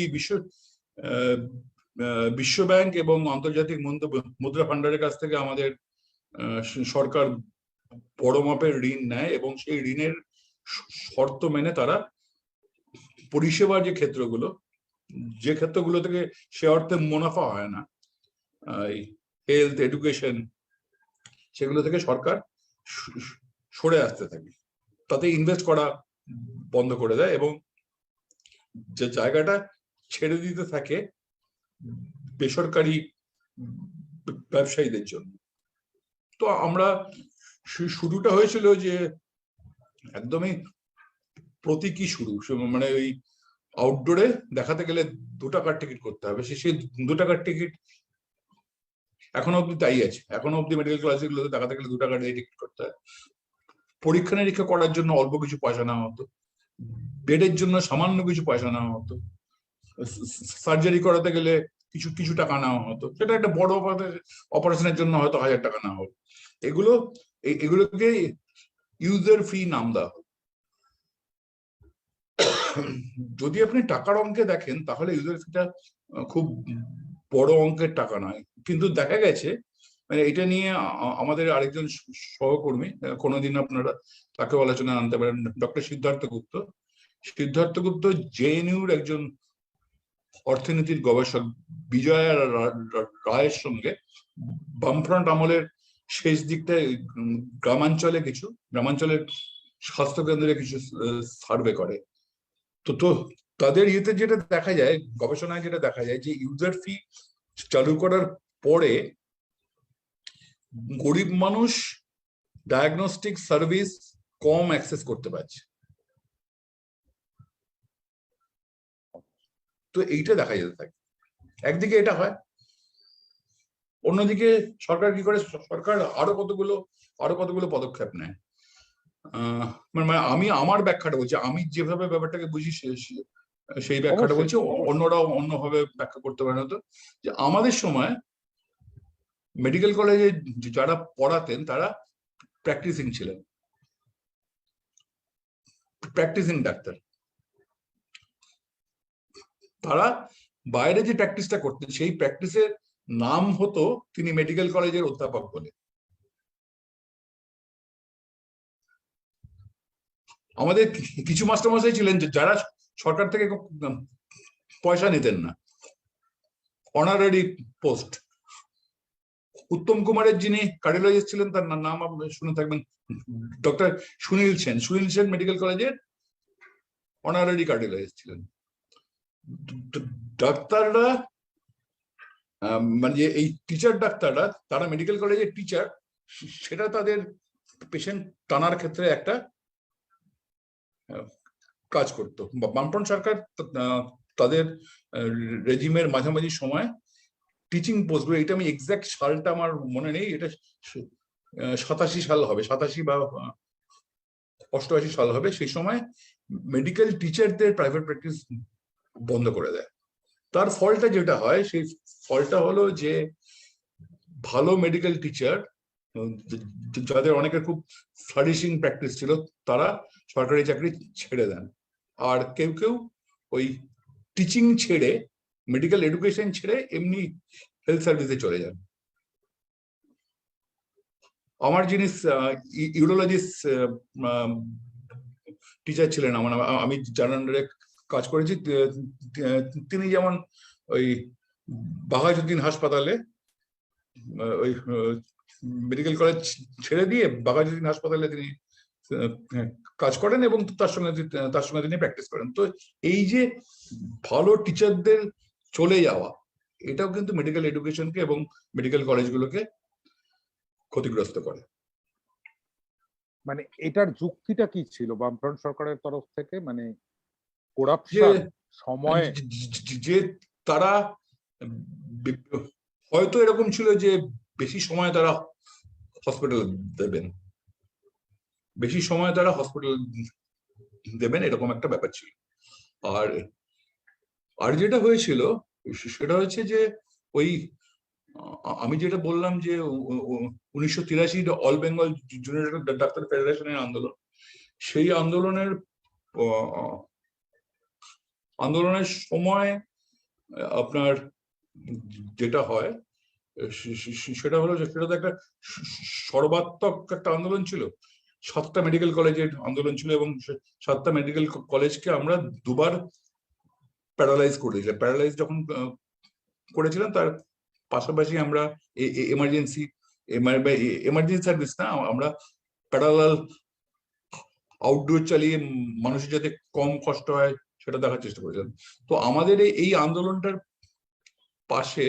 বিশ্ব ব্যাংক এবং আন্তর্জাতিক মুদ্রা ফান্ডের কাছ থেকে আমাদের সরকার বড় মাপের ঋণ নেয় এবং সেই ঋণের শর্ত মেনে তারা পরিষেবার যে ক্ষেত্রগুলো থেকে সে অর্থে মুনাফা হয় না, হেলথ, এডুকেশন, সেগুলো থেকে সরকার সরে আসতে থাকে, তাতে ইনভেস্ট করা বন্ধ করে দেয় এবং যে জায়গাটা ছেড়ে দিতে থাকে বেসরকারি ব্যবসায়ীদের জন্য। তো আমরা শুরুটা হয়েছিল যে একদমই প্রতীকী শুরু, মানে ওই আউটডোরে দেখাতে গেলে 2 টাকার টিকিট করতে হবে, সেই 2 টাকার টিকিট এখনো অব্দি তাই আছে। এখনো অব্দি মেডিকেল কলেজগুলোতে দেখাতে গেলে 2 টাকা দিয়ে টিকিট করতে হয়। পরীক্ষা নিরীক্ষা করার জন্য অল্প কিছু পয়সা নেওয়া হতো, বেডের জন্য সামান্য কিছু পয়সা নেওয়া হতো, সার্জারি করাতে গেলে কিছু টাকা নেওয়া হতো, সেটা একটা বড় অপারেশনের জন্য হয়তো 1000 টাকা নেওয়া হতো। এগুলোকে ইউজার ফি নাম দেওয়া হতো। যদি আপনি টাকার অঙ্কে দেখেন তাহলে ইউজার ফিটা খুব বড় অঙ্কের টাকা নয়, কিন্তু দেখা গেছে মানে এটা নিয়ে আমাদের আরেকজন সহকর্মী, কোনোদিন আপনারা তাকে আলোচনায় আনতে পারেন, ডক্টর সিদ্ধার্থ গুপ্ত। সিদ্ধার্থ গুপ্ত জেএনইউর একজন অর্থনীতির গবেষক। বিজয়া রায়ের সঙ্গে বামফ্রন্ট আমলের শেষ দিকটায় গ্রামাঞ্চলের স্বাস্থ্যকেন্দ্রে কিছু সার্ভে করে। তো তাদের ইয়েতে যেটা দেখা যায়, গবেষণায় যেটা দেখা যায়, যে ইউজার ফি চালু করার পরে গরিব মানুষ ডায়াগনস্টিক সার্ভিস কম অ্যাক্সেস করতে পারছে। তো এইটা দেখা যেতে থাকে, একদিকে এটা হয়, অন্যদিকে সরকার কি করে? সরকার আরো কতগুলো পদক্ষেপ নেয়। মানে আমি আমার ব্যাখ্যাটা বলছি, আমি যেভাবে ব্যাপারটাকে বুঝি সেই ব্যাখ্যাটা বলছি, অন্যরাও অন্যভাবে ব্যাখ্যা করতে পারে। হতো যে আমাদের সময় মেডিকেল কলেজে যারা পড়াতেন তারা প্র্যাকটিসিং ছিলেন, প্র্যাকটিসিং ডাক্তার। তারা বাইরে যে প্র্যাকটিসটা করতেন সেই প্র্যাকটিসের নাম হতো তিনি মেডিকেল কলেজের অধ্যাপক বলে। আমাদের কিছু মাস্টারমশাই ছিলেন যারা সরকার থেকে পয়সা নিতেন না, অনারারি পোস্ট। উত্তম কুমারের যিনি কার্ডিওলজিস্ট ছিলেন তার নাম আপনি শুনে থাকবেন, ডক্টর সুনীল সেন মেডিকেল কলেজের অনারারি কার্ডিওলজিস্ট ছিলেন। ডাক্তাররা মানে এই টিচার ডাক্তাররা, তারা মেডিকেল কলেজের টিচার, সেটা তাদের পেশেন্ট টানার ক্ষেত্রে একটা কাজ করতো। বামফ্রন্ট সরকার তাদের রেজিমের মাঝামাঝি সময় টিচিং পোস্টগুলো, এটা আমি এক্সাক্ট সালটা আমার মনে নেই, এটা 87 সাল হবে, 87 বা 88 সাল হবে। সেই সময় মেডিকেল টিচারদের প্রাইভেট প্র্যাকটিস বন্ধ করে দেয়। তার ফলটা যেটা হয়, সেই ফলটা হলো যে ভালো মেডিকেল টিচার যাদের অনেকের খুব ফ্লারিশিং প্র্যাকটিস ছিল, তারা সরকারি চাকরি ছেড়ে দেন। আর কেউ কেউ ওই টিচিং ছেড়ে, মেডিকেল এডুকেশন ছেড়ে এমনি হেলথ সার্ভিসে চলে যান। আমার যিনি ইউরোলজিস্ট টিচার ছিলেন, আমি যার আন্ডারে কাজ করেছি, তিনি যেমন ওই বাঘাযতীন হাসপাতালে ওই মেডিকেল কলেজ ছেড়ে দিয়ে বাঘাযতীন হাসপাতালে তিনি কাজ করেন এবং তার সঙ্গে তিনি প্র্যাকটিস করেন। তো এই যে ভালো টিচারদের চলে যাওয়া, এটাও কিন্তু মেডিকেল এডুকেশনকে এবং মেডিকেল কলেজগুলোকে ক্ষতিগ্রস্ত করে। মানে এটার যুক্তিটা কি ছিল বামফ্রন্ট সরকারের তরফ থেকে? মানে করাপশন, সময়, যে তারা হয়তো এরকম ছিল যে বেশি সময় তারা হসপিটাল দেবেন, বেশি সময় তারা হসপিটাল দেবেন, এরকম একটা ব্যাপার ছিল। আর আর যেটা হয়েছিল সেটা হচ্ছে যে ওই আমি যেটা বললাম যে 1983 অল বেঙ্গল জুনিয়র ডাক্তার ফেডারেশনের আন্দোলন, সেই আন্দোলনের সময় আপনার যেটা হয় সেটা হলো যে সেটা তো একটা সর্বাত্মক একটা আন্দোলন ছিল। 7টা মেডিকেল কলেজের আন্দোলন ছিল এবং 7টা মেডিকেল কলেজকে আমরা দুবার প্যারালাইজ করে দিয়েছিলাম। প্যারালাইজ যখন করেছিলাম, তার পাশাপাশি আমরা এমার্জেন্সি সার্ভিস না, আমরা প্যারালাল আউটডোর চালিয়ে মানুষের যাতে কম কষ্ট হয় সেটা দেখার চেষ্টা করেছিলাম। তো আমাদের এই আন্দোলনটার পাশে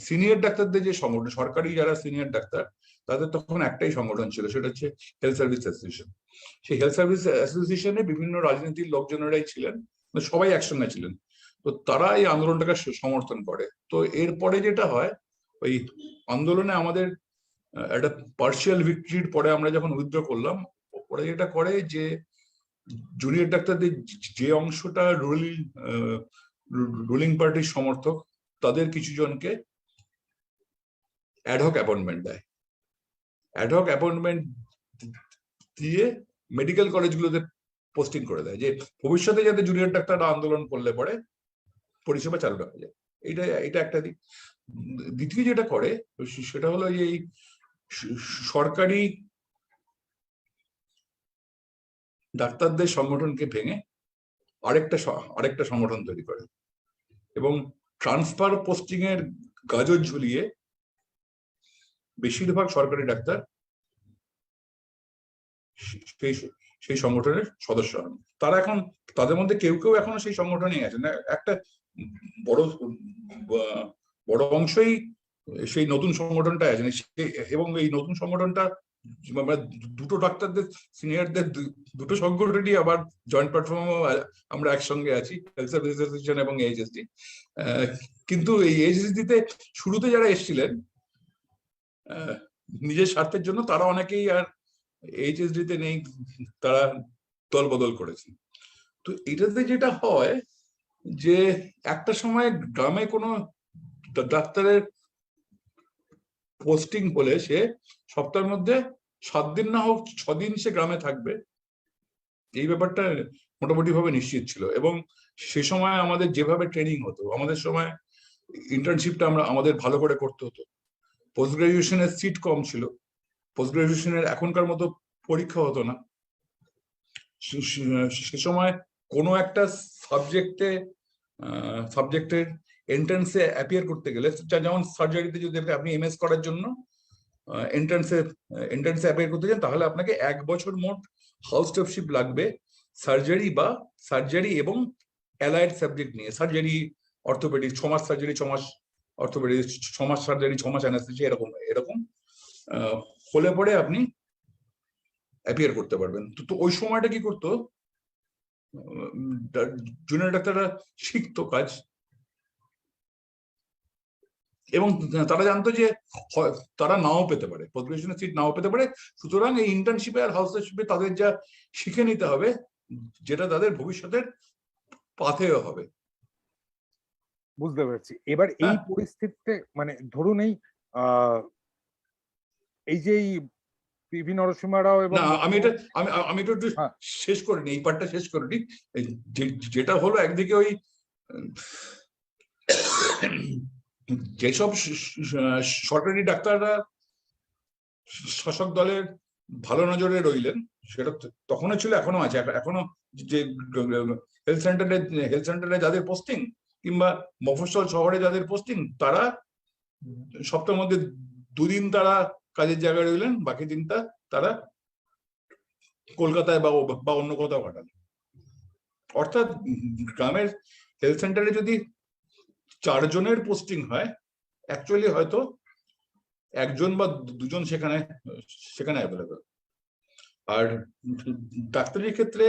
সিনিয়র ডাক্তারদের যে সংগঠন, সরকারি যারা সিনিয়র ডাক্তার, তাদের তখন একটাই সংগঠন ছিল, সেটা হচ্ছে হেলথ সার্ভিস অ্যাসোসিয়েশন। সেই হেলথ সার্ভিস অ্যাসোসিয়েশনে বিভিন্ন রাজনীতির লোকজনেরাই ছিলেন, সবাই একসঙ্গে ছিলেন। তো তারা এই আন্দোলনটাকে সমর্থন করে। তো এরপরে যেটা হয়, ওই আন্দোলনে আমাদের একটা পার্শিয়াল ভিক্টরির পরে আমরা যখন উইথড্র করলাম, ওরা যেটা করে যে জুনিয়র ডাক্তারদের যে অংশটা রুলিং পার্টির সমর্থক, তাদের কিছু জনকে অ্যাডহক অ্যাপয়েন্টমেন্ট দেয়। অ্যাডহক অ্যাপয়েন্টমেন্ট দিয়ে মেডিকেল কলেজগুলোতে পোস্টিং করে দেয়, যে ভবিষ্যতে যাতে জুনিয়র ডাক্তাররা আন্দোলন করলে পরে পরিষেবা চালু রাখা যায়। এটা একটা দিক। দ্বিতীয় যেটা করে সেটা হলো যে এই সরকারি ডাক্তারদের সংগঠনকে ভেঙে আরেকটা সংগঠন তৈরি করে এবং ট্রান্সফার পোস্টিং এর গাজর ঝুলিয়ে বেশিরভাগ সরকারি ডাক্তার সেই সংগঠনের সদস্য হন। তারা এখন, তাদের মধ্যে কেউ কেউ এখনো সেই সংগঠনেই আছেন, একটা বড় অংশই সেই নতুন সংগঠনটাই আছেন। এবং এই নতুন সংগঠনটা দুটো ডাক্তারদের, সিনিয়রদের দুটো সংগঠনই আবার জয়েন্ট প্ল্যাটফর্ম, আমরা একসঙ্গে আছি, হেলথ সার্ভিস অ্যাসোসিয়েশন এবং এইচএসডি। কিন্তু এই এইচএসডি তে শুরুতে যারা এসেছিলেন নিজের স্বার্থের জন্য, তারা অনেকেই আর এইচএসডি তে নেই, তারা দল বদল করেছে। তো এটাতে যেটা হয় যে একটা সময় গ্রামে কোনো ডাক্তারের পোস্টিং হলে সে সপ্তাহের মধ্যে 7 দিন না হোক 6 দিন সে গ্রামে থাকবে, এই ব্যাপারটা মোটামুটি ভাবে নিশ্চিত ছিল। এবং সে সময় আমাদের যেভাবে ট্রেনিং হতো, আমাদের সময় ইন্টার্নশিপটা আমাদের ভালো করে করতে হতো। পোস্ট গ্রাজুয়েশনের সিট কম ছিল, পোস্ট গ্রাজুয়েশনের এখনকার মতো পরীক্ষা হতো না। সে সময় কোনো একটা সাবজেক্টের এন্ট্রান্সে অ্যাপিয়ার করতে গেলে, যেমন সার্জারিতে যদি আপনি এমএস করার জন্য এন্ট্রান্সে অ্যাপিয়ার করতে চান, তাহলে আপনাকে 1 বছর মোট হাউস স্টাফশিপ লাগবে সার্জারি এবং অ্যালাইড সাবজেক্ট নিয়ে। সার্জারি, অর্থোপেডিক্স 6 মাস, সার্জারি 6 মাস, অর্থোপেডিক্স 6 মাস, সার্জারি 6 মাস, অ্যানাস্থেসিয়া, এরকম হলে পরে আপনি অ্যাপিয়ার করতে পারবেন। তো ওই সময়টা কি করতো, জুনিয়র ডাক্তাররা শিখতো কাজ, এবং তারা জানতো যে তারা নাও পেতে পারে, পোস্ট গ্রাজুয়েশনের সিট নাও পেতে পারে। সুতরাং এই ইন্টার্নশিপে আর হাউসশিপে তাদের যা শিখে নিতে হবে যেটা তাদের ভবিষ্যতের পাথেয় হবে। বুঝতে পেরেছি। এবার এই পরিস্থিতিতে মানে ধরুন এই যে পিভি নরসিংহ রাও এবং না, আমি এটা একটু শেষ করে নিই, এই পার্টটা শেষ করে নিই। যেটা হলো একদিকে ওই যেসব সরকারি ডাক্তাররা শাসক দলের ভালো নজরে রইলেন, সেটা তখনও ছিল, এখনো আছে। এখনো যে হেলথ সেন্টারে যাদের পোস্টিং কিংবা মফস্বল শহরে যাদের পোস্টিং, তারা সপ্তাহের মধ্যে 2 দিন তারা কাজের জায়গায় রইলেন, বাকি দিনটা তারা কলকাতায় বা অন্য কোথাও কাটালেন। অর্থাৎ গ্রামের হেলথ সেন্টারে যদি 4 জনের পোস্টিং হয়, অ্যাকচুয়ালি হয়তো 1 জন বা 2 জন সেখানে অ্যাভেলেবেল। আর ডাক্তারির ক্ষেত্রে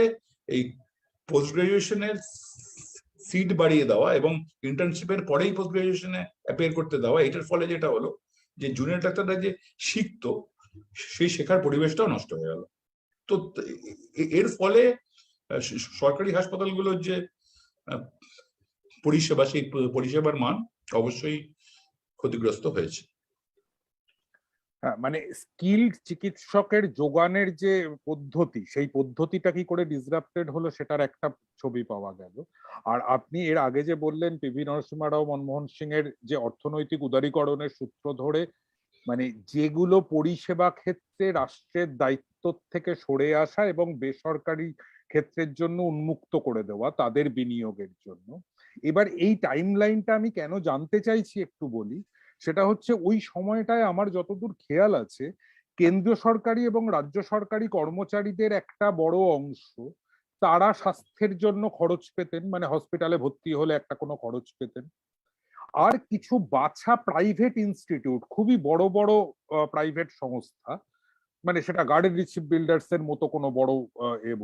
এই পোস্ট গ্রাজুয়েশনের সিট বাড়িয়ে দেওয়া এবং ইন্টার্নশিপের পরেই পোস্ট গ্রাজুয়েশনে অ্যাপিয়ার করতে দেওয়া, এটার ফলে যেটা হলো যে জুনিয়র ডাক্তাররা যে শিখতো, সেই শেখার পরিবেশটাও নষ্ট হয়ে গেল। তো এর ফলে সরকারি হাসপাতালগুলোর যে পরিষেবা, সেই পরিষেবার মান অবশ্যই ক্ষতিগ্রস্ত হয়েছে। হ্যাঁ, মানে স্কিলড চিকিৎসকের যোগানের যে পদ্ধতি, সেই পদ্ধতিটা কি করে ডিসরাপ্টেড হলো সেটার একটা ছবি পাওয়া গেল। আর আপনি এর আগে যে বললেন পিভি নরসিংহ রাও, মনমোহন সিং এর যে অর্থনৈতিক উদারীকরণের সূত্র ধরে মানে যেগুলো পরিষেবা ক্ষেত্রে রাষ্ট্রের দায়িত্ব থেকে সরে আসা এবং বেসরকারি ক্ষেত্রের জন্য উন্মুক্ত করে দেওয়া তাদের বিনিয়োগের জন্য। এবার এই টাইম লাইনটা আমি কেন জানতে চাইছি একটু বলি। সেটা হচ্ছে ওই সময়টায় আমার যতদূর খেয়াল আছে, কেন্দ্রীয় সরকারি এবং রাজ্য সরকারি কর্মচারীদের একটা বড় অংশ তারা স্বাস্থ্যের জন্য খরচ পেতেন, মানে হসপিটালে ভর্তি হলে একটা কোনো খরচ পেতেন। আর কিছু বাছা প্রাইভেট ইনস্টিটিউট, খুবই বড় বড় প্রাইভেট সংস্থা, মানে সেটা গার্ডেন রিচিভ বিল্ডার্স এর মতো কোনো বড়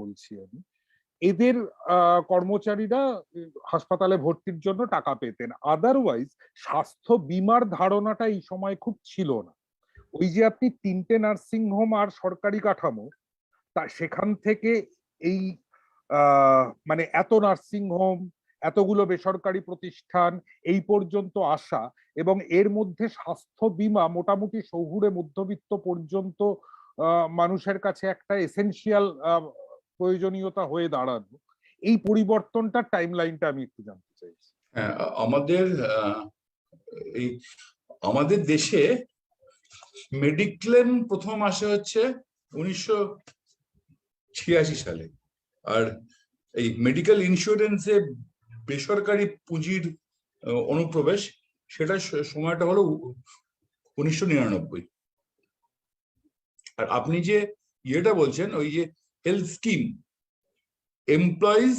বলছি আমি, এদের কর্মচারীরা হাসপাতালে ভর্তির জন্য টাকা পেতেন। আদারওয়াইজ স্বাস্থ্য বিমার ধারণাটা এই সময় খুব ছিল না। ওই যে আপনি 3টে নার্সিং হোম আর সরকারি কাঠামো, তা সেখান থেকে এই মানে এত নার্সিং হোম, এতগুলো বেসরকারি প্রতিষ্ঠান এই পর্যন্ত আসা, এবং এর মধ্যে স্বাস্থ্য বীমা মোটামুটি শহুরে মধ্যবিত্ত পর্যন্ত মানুষের কাছে একটা এসেনশিয়াল প্রয়োজনীয়তা হয়ে দাঁড়ানো, এই পরিবর্তনটার টাইম লাইনটা আমি একটু জানতে চাইছি। হ্যাঁ, আমাদের দেশে মেডিক্লেম প্রথম আসে হচ্ছে 1986 সালে। আর এই মেডিকেল ইন্স্যুরেন্সে বেসরকারি পুঁজির অনুপ্রবেশ, সেটা সময়টা হলো 1999। আর আপনি যে ইয়েটা বলছেন, ওই যে health scheme, employees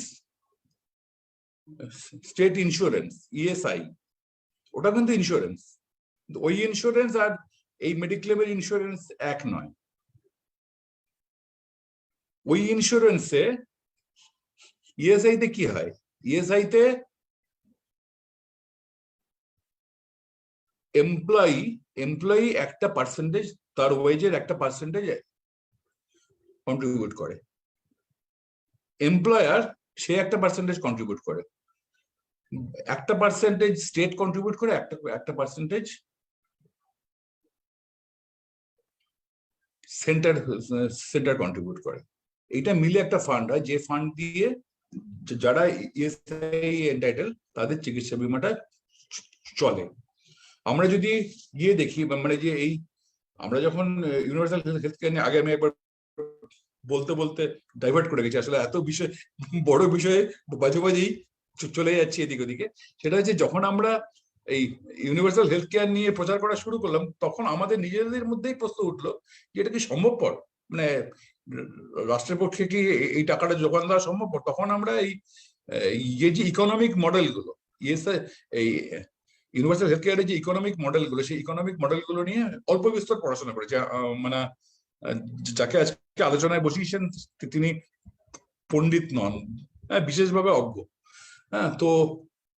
state insurance, ESI, ওটা কিন্তু ইন্স্যুরেন্স। ওই ইন্স্যুরেন্স আর এই মেডিক্লেমের ইন্স্যুরেন্স এক নয়। ওই ইন্স্যুরেন্সে ইএসআই তে কি হয়, ইএসআই তে এমপ্লয়ি একটা পার্সেন্টেজ, তার ওয়েজের একটা পার্সেন্টেজ কন্ট্রিবিউট করে, এমপ্লয়ার সে একটা পার্সেন্টেজ কন্ট্রিবিউট করে, একটা পার্সেন্টেজ স্টেট কন্ট্রিবিউট করে, একটা পার্সেন্টেজ সেন্টার কন্ট্রিবিউট করে। এটা মিলে একটা ফান্ড হয়, যে ফান্ড দিয়ে যারা ইএসআই এন্টাইটেল তাদের চিকিৎসা বীমাটা চলে। আমরা যদি গিয়ে দেখি, মানে যে এই আমরা যখন ইউনিভার্সাল হেলথ কেয়ার নিয়ে আগে আমি একবার বলতে বলতে ডাইভার্ট করে গেছি, আসলে এত বিষয়, বড় বিষয়ে বাজে বাজেই চলে যাচ্ছি এদিক ওদিকে। সেটা হচ্ছে যখন আমরা এই ইউনিভার্সাল হেলথ কেয়ার নিয়ে প্রচার করা শুরু করলাম, তখন আমাদের নিজেদের মধ্যেই প্রশ্ন উঠলো যে এটা কি সম্ভবপর, মানে রাষ্ট্রের পক্ষে কি এই টাকাটা যোগান দেওয়া সম্ভবপর। তখন আমরা এই যে ইকোনমিক মডেলগুলো, এই ইউনিভার্সাল হেলথ কেয়ারের যে ইকোনমিক মডেলগুলো, সেই ইকোনমিক মডেলগুলো নিয়ে অল্প বিস্তর পড়াশোনা করেছি। মানে যাকে আজকে আলোচনায় বসিয়েছেন তিনি পণ্ডিত নন, বিশেষভাবে অজ্ঞ। হ্যাঁ, তো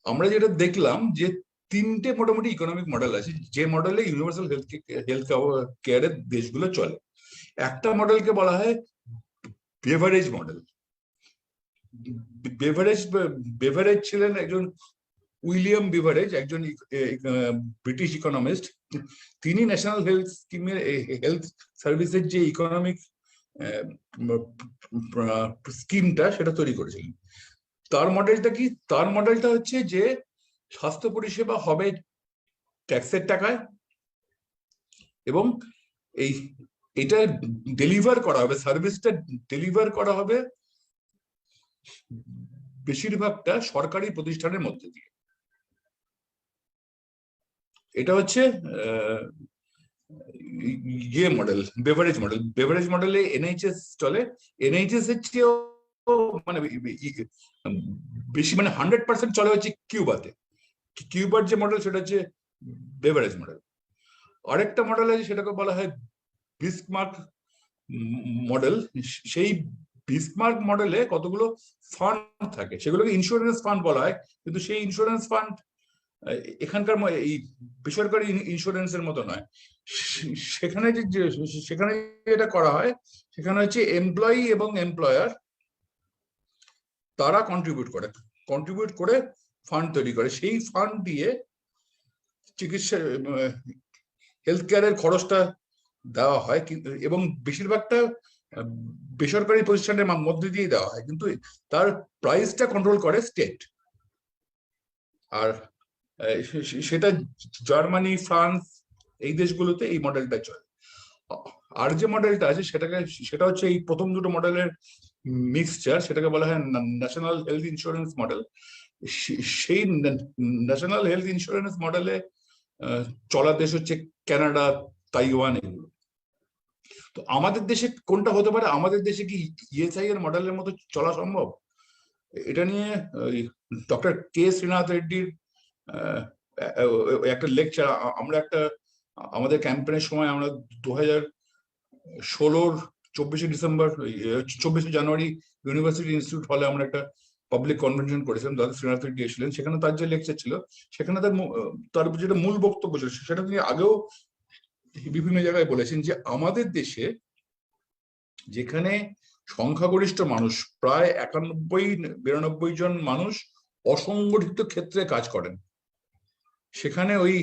আমরা যেটা দেখলাম যে তিনটে মোটামুটি ইকোনমিক মডেল আছে, যে মডেলে ইউনিভার্সাল হেলথ কেয়ারের দেশগুলো চলে। একটা মডেলকে বলা হয় বেভারেজ মডেল। বেভারেজ ছিলেন একজন উইলিয়াম বেভারেজ, একজন ব্রিটিশ ইকোনমিস্ট। তিনি ন্যাশনাল হেলথ স্কিমের হেলথ সার্ভিসের যে ইকোনমিক স্কিমটা সেটা তৈরি করেছিলেন। তার মডেলটা কি? তার মডেলটা হচ্ছে যে স্বাস্থ্য পরিষেবা হবে ট্যাক্সের টাকায়, এবং এটা ডেলিভার করা হবে, সার্ভিসটা ডেলিভার করা হবে বেশিরভাগটা সরকারি প্রতিষ্ঠানের মধ্যে দিয়ে। এটা হচ্ছে ইয়ে মডেল, বেভারেজ মডেল। বেভারেজ মডেলে এনএইচএস চলে। এনএইচএস এর চেয়েও মানে বেশি, মানে 100% চলে হচ্ছে কিউবাতে। কিউবার যে মডেল সেটা হচ্ছে বেভারেজ মডেল। আরেকটা মডেল আছে, সেটাকে বলা হয় বিসমার্ক মডেল। সেই বিসমার্ক মডেলে কতগুলো ফান্ড থাকে, সেগুলোকে ইন্স্যুরেন্স ফান্ড বলা হয়, কিন্তু সেই ইন্স্যুরেন্স ফান্ড এখানকার এই বেসরকারি ইন্স্যুরেন্সের মতো নয়। সেখানে সেখানে যেটা করা হয়, সেখানে হচ্ছে এমপ্লয়ি এবং এমপ্লয়ার তারা কন্ট্রিবিউট করে ফান্ড তৈরি করে। সেই ফান্ড দিয়ে চিকিৎসা হেলথ কেয়ারের খরচটা দেওয়া হয়, কিন্তু এবং বেশিরভাগটা বেসরকারি প্রতিষ্ঠানের মধ্যে দিয়ে দেওয়া হয়, কিন্তু তার প্রাইসটা কন্ট্রোল করে স্টেট। আর সেটা জার্মানি, ফ্রান্স, এই দেশগুলোতে এই মডেলটা চলে। আর যে মডেলটা আছে সেটা হচ্ছে এই প্রথম দুটো মডেলের মিক্সচার, সেটাকে বলা হয় ন্যাশনাল হেলথ ইন্স্যুরেন্স মডেল। সেই ন্যাশনাল হেলথ ইন্স্যুরেন্স মডেলে চলা দেশ হচ্ছে কানাডা, তাইওয়ান, এগুলো। তো আমাদের দেশে কোনটা হতে পারে? আমাদের দেশে কি ইএসআই এর মডেলের মতো চলা সম্ভব? এটা নিয়ে ডক্টর কে শ্রীনাথ রেড্ডির একটা লেকচার আমরা আমাদের ক্যাম্পেনের সময় আমরা 2016 24শে ডিসেম্বর, 24শে জানুয়ারি ইউনিভার্সিটি ইনস্টিটিউট হলে আমরা একটা পাবলিক কনভেনশন করেছিলাম। দাদা শ্রীনাথ রেড্ডি এসেছিলেন, সেখানে তার যে লেকচার ছিল, সেখানে তার যেটা মূল বক্তব্য ছিল, সেটা তিনি আগেও বিভিন্ন জায়গায় বলেছেন যে আমাদের দেশে যেখানে সংখ্যাগরিষ্ঠ মানুষ, প্রায় 91-92 জন মানুষ অসংগঠিত ক্ষেত্রে কাজ করেন, সেখানে ওই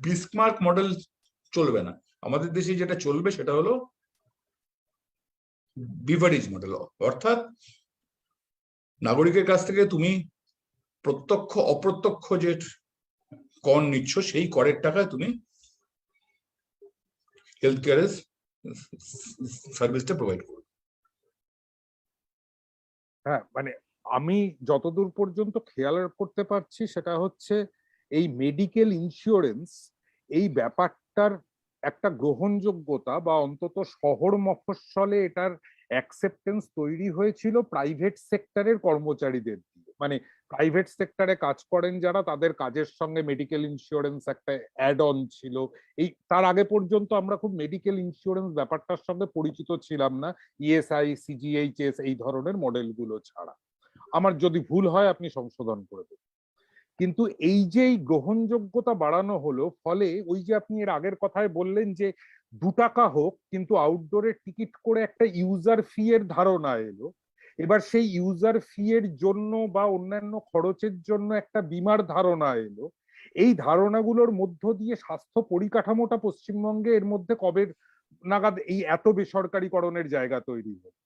বিসমার্ক মডেল চলবে না। আমাদের দেশে যেটা চলবে সেটা হলো বিভারেজ মডেল। অর্থাৎ নাগরিকের কাছ থেকে তুমি প্রত্যক্ষ অপ্রত্যক্ষ যে কর নিচ্ছ, সেই করের টাকায় তুমি হেলথ কেয়ারের সার্ভিসটা প্রোভাইড করবে। হ্যাঁ, মানে আমি যতদূর পর্যন্ত খেয়াল করতে পারছি সেটা হচ্ছে এই মেডিকেল ইন্স্যুরেন্স, এই ব্যাপারটার একটা গ্রহণযোগ্যতা বা অন্তত শহর মফস্বলে এটার অ্যাকসেপ্টেন্স তৈরি হয়েছিল প্রাইভেট সেক্টরের কর্মচারীদের দিয়ে। মানে প্রাইভেট সেক্টরে কাজ করেন যারা, তাদের কাজের সঙ্গে মেডিকেল ইন্স্যুরেন্স একটা অ্যাড অন ছিল। এই তার আগে পর্যন্ত আমরা খুব মেডিকেল ইন্স্যুরেন্স ব্যাপারটার সঙ্গে পরিচিত ছিলাম না, ইএসআই, সিজিএইচএস এই ধরনের মডেলগুলো ছাড়া। আমার যদি ভুল হয় আপনি সংশোধন করে দেবেন। কিন্তু এই যে এই গ্রহণযোগ্যতা বাড়ানো হলো, ফলে ওই যে আপনি এর আগের কথায় বললেন যে 2 টাকা হোক কিন্তু আউটডোরের টিকিট করে একটা ইউজার ফি এর ধারণা এলো। এবার সেই ইউজার ফি এর জন্য বা অন্যান্য খরচের জন্য একটা বীমার ধারণা এলো। এই ধারণাগুলোর মধ্য দিয়ে স্বাস্থ্য পরিকাঠামোটা পশ্চিমবঙ্গে এর মধ্যে কবে নাগাদ এই এত বেসরকারীকরণের জায়গা তৈরি হলো?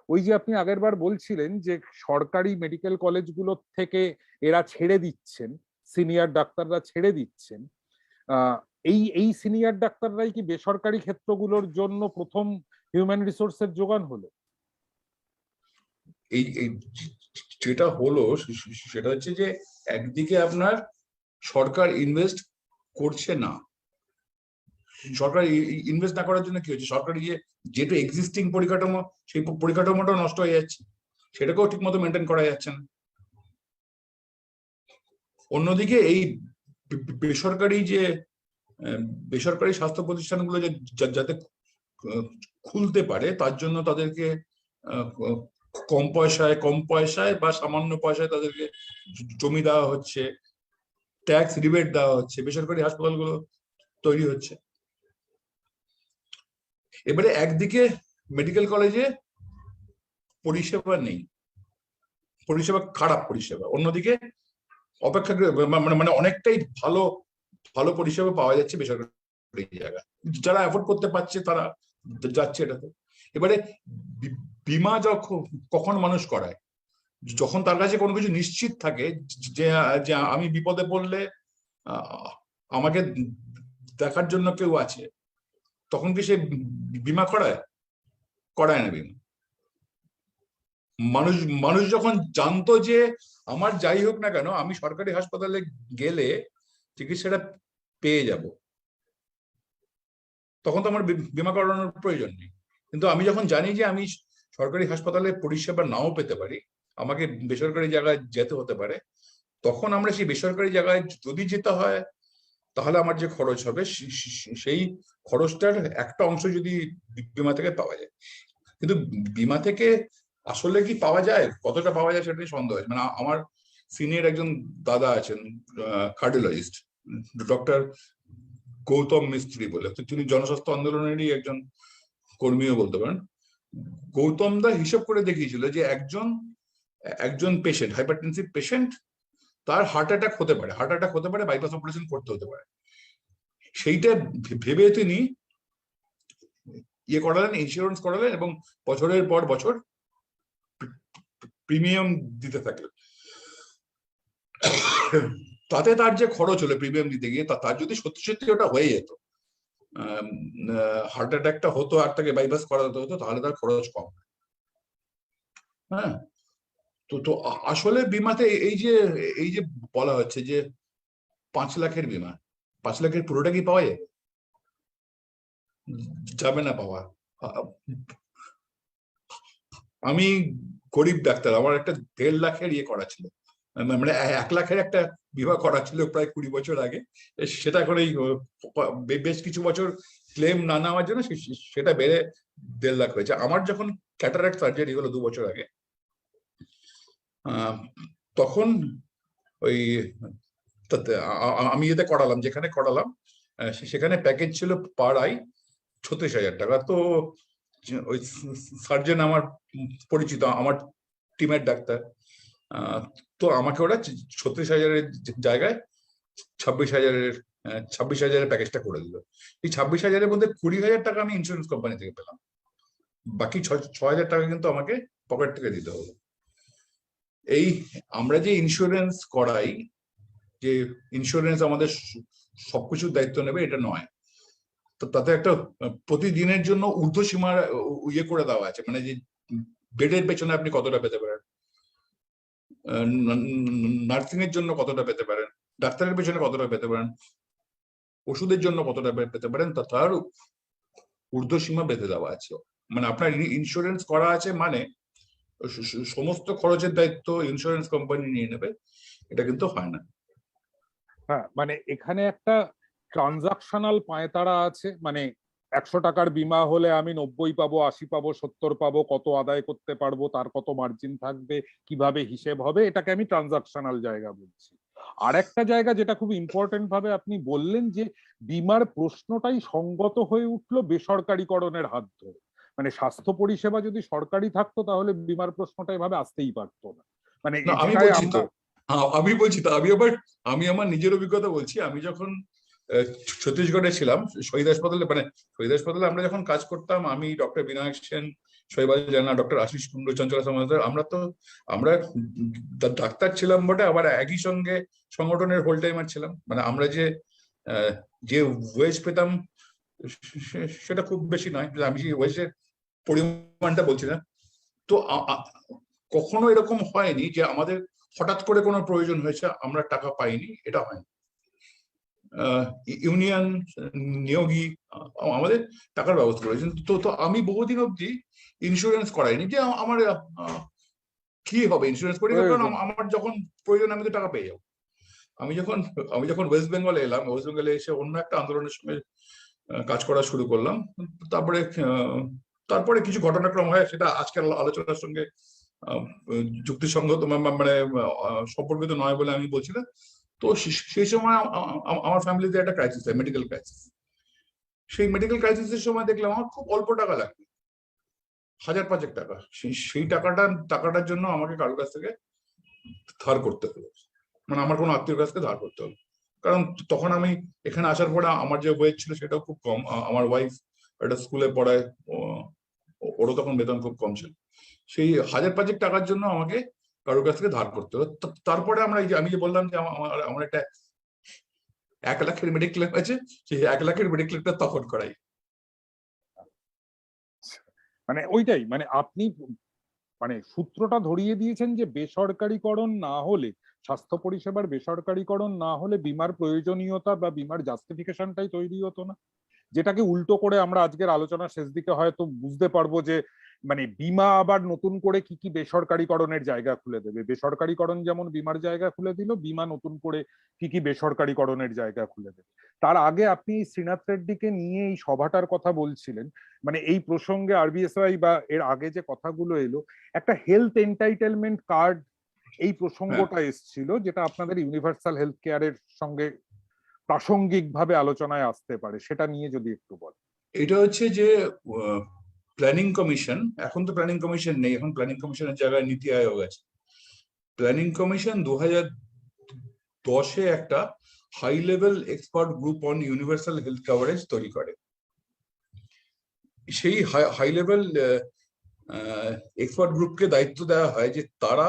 ওই যে আপনি আগের বার বলছিলেন যে সরকারি মেডিকেল কলেজগুলো থেকে এরা ছেড়ে দিচ্ছেন, সিনিয়র ডাক্তাররা ছেড়ে দিচ্ছেন, এই সিনিয়র ডাক্তাররাই কি বেসরকারি ক্ষেত্রগুলোর জন্য প্রথম হিউম্যান রিসোর্সের যোগান হলো? এই যেটা হলো সেটা হচ্ছে যে একদিকে আপনার সরকার ইনভেস্ট করছে না। সরকার ইনভেস্ট না করার জন্য কি হচ্ছে, সরকারি যেটা এক্সিস্টিং পরিকাঠামো, সেই পরিকাঠামোটাও নষ্ট হয়ে যাচ্ছে, সেটাকেও ঠিক মতো মেনটেন করা যাচ্ছে না। অন্যদিকে এই বেসরকারি স্বাস্থ্য প্রতিষ্ঠানগুলো যাতে খুলতে পারে, তার জন্য তাদেরকে কম পয়সায় বা সামান্য পয়সায় তাদেরকে জমি দেওয়া হচ্ছে, ট্যাক্স রিবেট দেওয়া হচ্ছে, বেসরকারি হাসপাতালগুলো তৈরি হচ্ছে। এবারে একদিকে মেডিকেল কলেজে পরিষেবা নেই, পরিষেবা খারাপ পরিষেবা, অন্যদিকে অপেক্ষাকৃত মানে অনেকটাই ভালো ভালো পরিষেবা পাওয়া যাচ্ছে বেসরকারি জায়গায়। যারা অ্যাফোর্ড করতে পারছে তারা যাচ্ছে এটাতে। এবারে বীমা কখন মানুষ করায়, যখন তার কাছে কোনো কিছু নিশ্চিত থাকে যে যে আমি বিপদে পড়লে আমাকে দেখার জন্য কেউ আছে, তখন কি সে বীমা করায়? করায় না বীমা। মানুষ মানুষ যখন জানতো যে আমার যাই হোক না কেন আমি সরকারি হাসপাতালে গেলে চিকিৎসাটা পেয়ে যাব, তখন তো আমার বীমা করানোর প্রয়োজন নেই। কিন্তু আমি যখন জানি যে আমি সরকারি হাসপাতালে পরিষেবা নাও পেতে পারি, আমাকে বেসরকারি জায়গায় যেতে হতে পারে, তখন আমরা সেই বেসরকারি জায়গায় যদি যেতে হয় তাহলে আমার যে খরচ হবে সেই খরচটার একটা অংশ যদি বীমা থেকে পাওয়া যায়। কিন্তু বীমা থেকে আসলে কি পাওয়া যায়, কতটা পাওয়া যায় সেটাই সন্দেহ আছে। মানে আমার সিনিয়র একজন দাদা আছেন, কার্ডিওলজিস্ট, ডক্টর গৌতম মিস্ত্রি বলে, তো তিনি জনস্বাস্থ্য আন্দোলনেরই একজন কর্মীও বলতে পারেন। গৌতম দা হিসেব করে দেখিয়েছিল যে একজন পেশেন্ট, হাইপারটেনসিভ পেশেন্ট, তার হার্ট অ্যাটাক হতে পারে, বাইপাস অপারেশন করতে হতে পারে। সেইটা ভেবে তিনি করালেন, ইন্স্যুরেন্স করালেন এবং বছরের পর বছর প্রিমিয়াম দিতে থাকলেন। তাতে তার যে খরচ হলো প্রিমিয়াম দিতে গিয়ে, তার যদি সত্যি সত্যি ওটা হয়ে যেত, হার্ট অ্যাটাকটা হতো আর তাকে বাইপাস করাতে হতো, তাহলে তার খরচ কম। হ্যাঁ, তো আসলে বীমাতে এই যে বলা হচ্ছে যে 5 লাখের বীমা, 5 লাখের পুরোটা কি পাওয়া যাবে? যাবে না পাওয়া। আমি গরিব ডাক্তার, আমার একটা 1.5 লাখের করা ছিল, মানে 1 লাখের একটা বিমা করা ছিল প্রায় 20 বছর আগে। সেটা এখন এই বেশ কিছু বছর ক্লেম না নেওয়ার জন্য সেটা বেড়ে 1.5 লাখ হয়েছে। আমার যখন ক্যাটারাক্ট সার্জারি হলো 2 বছর আগে, তখন ওই আমি এতে করালাম, যেখানে করালাম সেখানে প্যাকেজ ছিল পার আই 36,000 টাকা। তো ওই সার্জন আমার পরিচিত, আমার টিমের ডাক্তার, তো আমাকে ওরা 36,000-এর জায়গায় 26,000-এর প্যাকেজটা করে দিল। এই 26,000-এর মধ্যে 20,000 টাকা আমি ইন্স্যুরেন্স কোম্পানি থেকে পেলাম, বাকি 6,000 টাকা কিন্তু আমাকে পকেট থেকে দিতে হলো। এই আমরা যে ইন্স্যুরেন্স করাই, যে ইন্স্যুরেন্স আমাদের সবকিছুর দায়িত্ব নেবে এটা নয়, তো তাতে একটা প্রতিদিনের জন্য ঊর্ধ্বসীমা করে দেওয়া আছে, মানে যে বেডের পেছনে আপনি কতটা পেতে পারেন, নার্সিং এর জন্য কতটা পেতে পারেন, ডাক্তারের পেছনে কতটা পেতে পারেন, ওষুধের জন্য কতটা পেতে পারেন, তার ঊর্ধ্বসীমা বেঁধে দেওয়া আছে। মানে আপনার ইন্স্যুরেন্স করা আছে মানে সমস্ত খরচের দায়িত্ব ইন্স্যুরেন্স কোম্পানি নিয়ে নেবে, এটা কিন্তু হয় না। হ্যাঁ, মানে এখানে একটা ট্রানজাকশনাল পায়তারা আছে, মানে 100 টাকার বিমা হলে আমি 90 পাবো, 80 পাবো, 70 পাবো, কত আদায় করতে পারবো, তার কত মার্জিন থাকবে, কিভাবে হিসেব হবে, এটাকে আমি ট্রানজাকশনাল জায়গা বলছি। আর একটা জায়গা যেটা খুব ইম্পর্টেন্ট ভাবে আপনি বললেন যে বিমার প্রশ্নটাই সঙ্গত হয়ে উঠলো বেসরকারিকরণের হাত ধরে। মানে স্বাস্থ্য পরিষেবা যদি সরকারি থাকতো তাহলে বিমার প্রশ্নটা এভাবে আসতেই পারতো না। মানে আমি বলছি তো, আমি আমার নিজের অভিজ্ঞতা বলছি। আমি যখন ছত্তিশগড়ে ছিলাম, শহীদ হাসপাতালে, মানে শহীদ হাসপাতালে আমরা যখন কাজ করতাম, আমি ডক্টর বিনায়ক সেন, শৈবাল জানা, ডক্টর আশিস কুন্ডু, চঞ্চলা সমাজদার, আমরা ডাক্তার ছিলাম বটে, আবার একই সঙ্গে সংগঠনের হোল টাইমার ছিলাম। মানে আমরা যে ওয়েজ পেতাম সেটা খুব বেশি নয়, আমি সেই ওয়েজের পরিমাণটা বলছি না। তো কখনো এরকম হয়নি যে আমাদের হঠাৎ করে কোনো প্রয়োজন হয়েছে আমরা টাকা পাইনি, এটা হয়নি। ইউনিয়ন নিয়োগী আমাদের টাকার ব্যবস্থা করেছেন। তো আমি বহুদিন অব্দি ইন্স্যুরেন্স করাইনি, যে আমার কি হবে ইন্স্যুরেন্স করি, কারণ আমার যখন প্রয়োজন আমি তো টাকা পেয়ে যাবো। আমি যখন ওয়েস্ট বেঙ্গলে এলাম, ওয়েস্ট বেঙ্গলে এসে অন্য একটা আন্দোলনের সঙ্গে কাজ করা শুরু করলাম। তারপরে কিছু ঘটনাক্রম হয়, সেটা আজকের আলোচনার সঙ্গে যুক্তিসঙ্গত মানে সম্পর্কিত নয় বলে আমি বলছি না। তো সেই সময় আমার ফ্যামিলিতে একটা ক্রাইসিস হয়, মেডিকেল ক্রাইসিস। সেই মেডিকেল ক্রাইসিসের সময় দেখলাম আমার খুব অল্প টাকা লাগবে, 1,500 টাকা। সেই টাকাটার জন্য আমাকে কারোর কাছ থেকে ধার করতে হলো, মানে আমার কোনো আত্মীয়র কাছ থেকে ধার করতে হলো। কারণ তখন আমি এখানে আসার পরে আমার যে ওয়েজ ছিল সেটাও খুব কম। আমার ওয়াইফ একটা স্কুলে পড়ায়, ওরও তখন বেতন খুব কম ছিল। সেই 1,500 টাকার জন্য আমাকে কারোর কাছ থেকে ধার করতে হলো। তারপরে আমরা এই যে আমি যে বললাম যে আমার একটা 1 লাখের মেডিক্লেম আছে, সেই 1 লাখের মেডিক্লেমটা তখন করাই। মানে ওইটাই, মানে আপনি মানে সূত্রটা ধরিয়ে দিয়েছেন যে বেসরকারীকরণ না হলে, স্বাস্থ্য পরিষেবার বেসরকারীকরণ না হলে বিমার প্রয়োজনীয়তা বা বিমার জাস্টিফিকেশনটাই তৈরি হতো না। যেটাকে উল্টো করে আমরা আজকের আলোচনার শেষ দিকে হয়তো বুঝতে পারবো যে মানে বিমা আবার নতুন করে কি কি বেসরকারীকরণের জায়গা খুলে দেবে। বেসরকারীকরণ যেমন বিমার জায়গা খুলে দিল, বিমা নতুন করে কি কি বেসরকারীকরণের জায়গা খুলে দেবে। তার আগে আপনি শ্রীনাথ রেড্ডিকে নিয়ে এই সভাটার কথা বলছিলেন, মানে এই প্রসঙ্গে আরবিএসওয়াই বা এর আগে যে কথাগুলো এলো, একটা হেলথ এন্টাইটেলমেন্ট কার্ড এই প্রসঙ্গটা এসছিল, যেটা আপনাদের ইউনিভার্সাল হেলথ কেয়ারের সঙ্গে প্রাসঙ্গিকভাবে আলোচনায় আসতে পারে, সেটা নিয়ে যদি একটু বলেন। এটা হচ্ছে যে প্ল্যানিং কমিশন, এখন তো প্ল্যানিং কমিশন নেই, এখন প্ল্যানিং কমিশনের জায়গায় নীতি আয়োগ আছে। প্ল্যানিং কমিশন 2010-এ একটা high level expert group on universal health coverage তৈরি করে। সেই হাই লেভেল এক্সপার্ট গ্রুপকে দায়িত্ব দেওয়া হয় যে তারা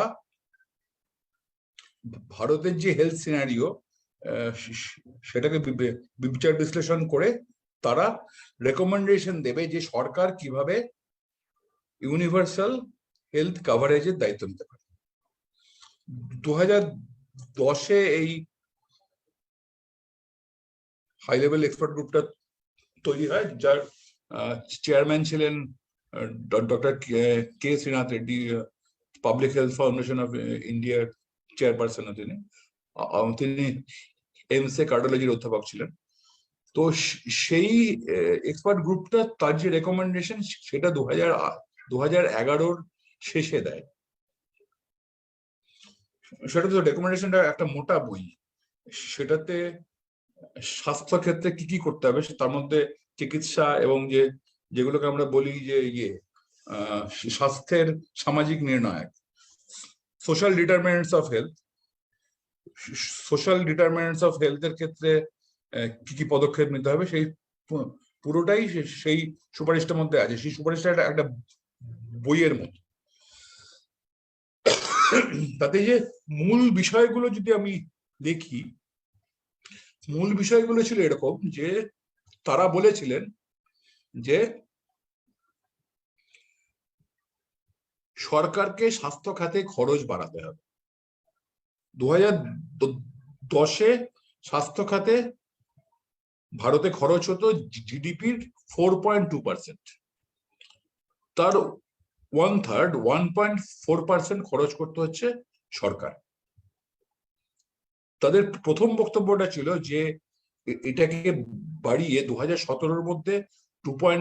ভারতের যে হেলথ সিনারিও সেটাকে বিচার বিশ্লেষণ করে তারা রেকমেন্ডেশন দেবে যে সরকার কিভাবে ইউনিভার্সাল হেলথ কভারেজের দায়িত্ব নিতে পারে। 2010-এ এই হাই লেভেল এক্সপার্ট গ্রুপটা তৈরি হয়, যার চেয়ারম্যান ছিলেন doctor K Srinath Reddy, public health foundation of ইন্ডিয়ার চেয়ারপারসন। তিনি এমসে কার্ডিওলজির অধ্যাপক ছিলেন। তো সেই এক্সপার্ট গ্রুপটা তার যে রেকমেন্ডেশন সেটা 2011-র শেষে দেয়। সেটা তো রেকমেন্ডেশনটা একটা মোটা বই, সেটাতে স্বাস্থ্য ক্ষেত্রে কি কি করতে হবে, তার মধ্যে চিকিৎসা এবং যেগুলোকে আমরা বলি যে স্বাস্থ্যের সামাজিক নির্ণায়ক, social determinants of health, social determinants of হেলথের ক্ষেত্রে কি কি পদক্ষেপ নিতে হবে, সেই পুরোটাই সেই সুপারিশটার মধ্যে আছে। সেই সুপারিশটা একটা বইয়ের মতো। তাতে যে মূল বিষয়গুলো যদি আমি দেখি, মূল বিষয়গুলো ছিল এরকম যে তারা বলেছিলেন যে সরকারকে স্বাস্থ্য খাতে খরচ বাড়াতে হবে। 2010-এ স্বাস্থ্য খাতে ভারতে খরচ হতো জিডিপির 4.2%, তার 1/3 1.4% খরচ করতে হচ্ছে সরকার। তাদের প্রথম বক্তব্যটা ছিল যে এটাকে বাড়িয়ে 2017-র মধ্যে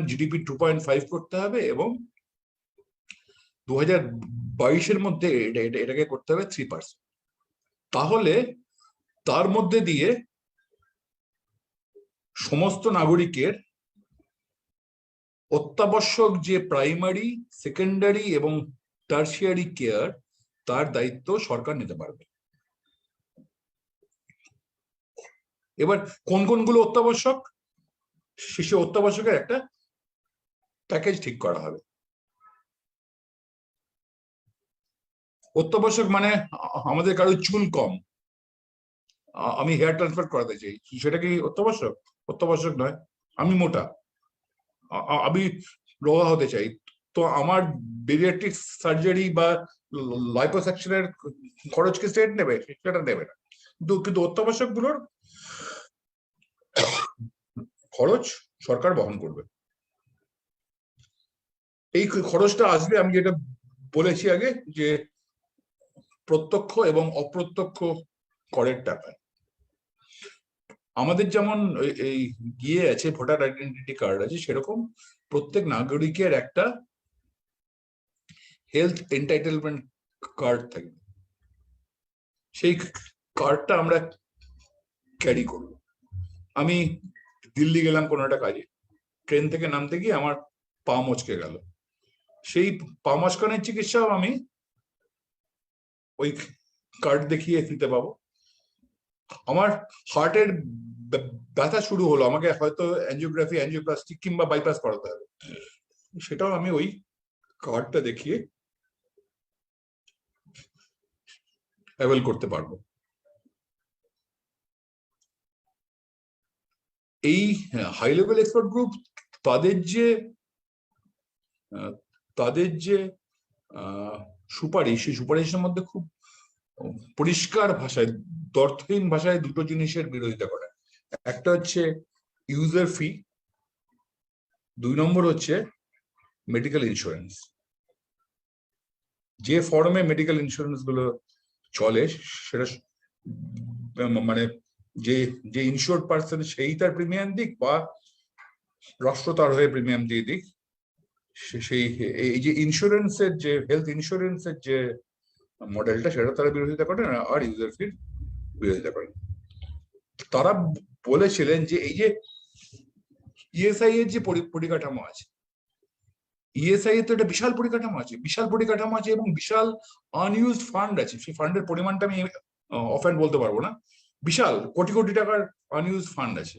জিডিপি 2.5 করতে হবে এবং 2022-এর মধ্যে এটাকে করতে হবে 3%। তাহলে তার মধ্যে দিয়ে সমস্ত নাগরিকের অত্যাবশ্যক যে প্রাইমারি, সেকেন্ডারি এবং টার্সিয়ারি কেয়ার, তার দায়িত্ব সরকার নিতে পারবে। এবার কোন কোনগুলো অত্যাবশ্যক, শিশু অত্যাবশ্যকের একটা প্যাকেজ ঠিক করা হবে। অত্যাবশ্যক মানে আমাদের কারো চুল কম, আমি হেয়ার ট্রান্সফার করাতে চাই, সেটা কি অত্যাবশ্যক? অত্যাবশ্যক নয়। আমি মোটা, আমি রোগা হতে চাই, তো আমার বেরিয়াট্রিক সার্জারি বা লাইপোসাকশনের খরচ কি স্টেট নেবে? সেটা নেবে না। কিন্তু অত্যাবশ্যক গুলোর খরচ সরকার বহন করবে। এই খরচটা আসবে, আমি যেটা বলেছি আগে, যে প্রত্যক্ষ এবং অপ্রত্যক্ষ করের টাকা। আমাদের যেমন এই গিয়ে আছে ভোটার আইডেন্টিটি কার্ড আছে, সেরকম প্রত্যেক নাগরিকের একটা হেলথ এন্টাইটেলমেন্ট কার্ড থাকবে। সেই কার্ডটা আমরা ক্যারি করবো। আমি দিল্লি গেলাম কোনো একটা কাজে, ট্রেন থেকে নামতে গিয়ে আমার পা মচকে গেল, সেই পা মচকানের চিকিৎসাও আমি ওই কার্ড দেখিয়ে দিতে পাবো। আমার হার্টের ব্যথা শুরু হলো, আমাকে হয়তো অ্যাঞ্জিওগ্রাফি, অ্যাঞ্জিওপ্লাস্টি কিংবা বাইপাস করাতে হবে, সেটাও আমি ওই কার্ডটা দেখিয়ে অ্যাভেল করতে পারবো। এই হাই লেভেল এক্সপার্ট গ্রুপ তাদের যে সুপারিশ, সেই সুপারিশের মধ্যে খুব পরিষ্কার ভাষায়, তর্কহীন ভাষায় দুটো জিনিসের বিরোধিতা করে। একটা হচ্ছে ইউজার ফি, 2 নম্বর হচ্ছে মেডিকেল ইন্স্যুরেন্স। যে ফর্মে মেডিকেল ইন্স্যুরেন্স গুলো চলে সেটা মানে যে ইনশিওর্ড পার্সন সেই তার প্রিমিয়াম দিক বা রাষ্ট্র তার হয়ে প্রিমিয়াম দিয়ে দিক, সেই এই যে ইন্স্যুরেন্সের যে হেলথ ইন্স্যুরেন্সের যে মডেলটা, সেটা তারা বিরোধিতা করেন আর ইউজার ফির বিরোধিতা করেন। তারা বলেছিলেন যে এই যে ইএসআই এর যে পরিকাঠামো আছে, ইএসআই এর তো একটা বিশাল পরিকাঠামো আছে এবং বিশাল আনইউজড ফান্ড আছে। সেই ফান্ডের পরিমাণটা আমি অফহ্যান্ড বলতে পারবো না, বিশাল কোটি কোটি টাকার আনইউজড ফান্ড আছে।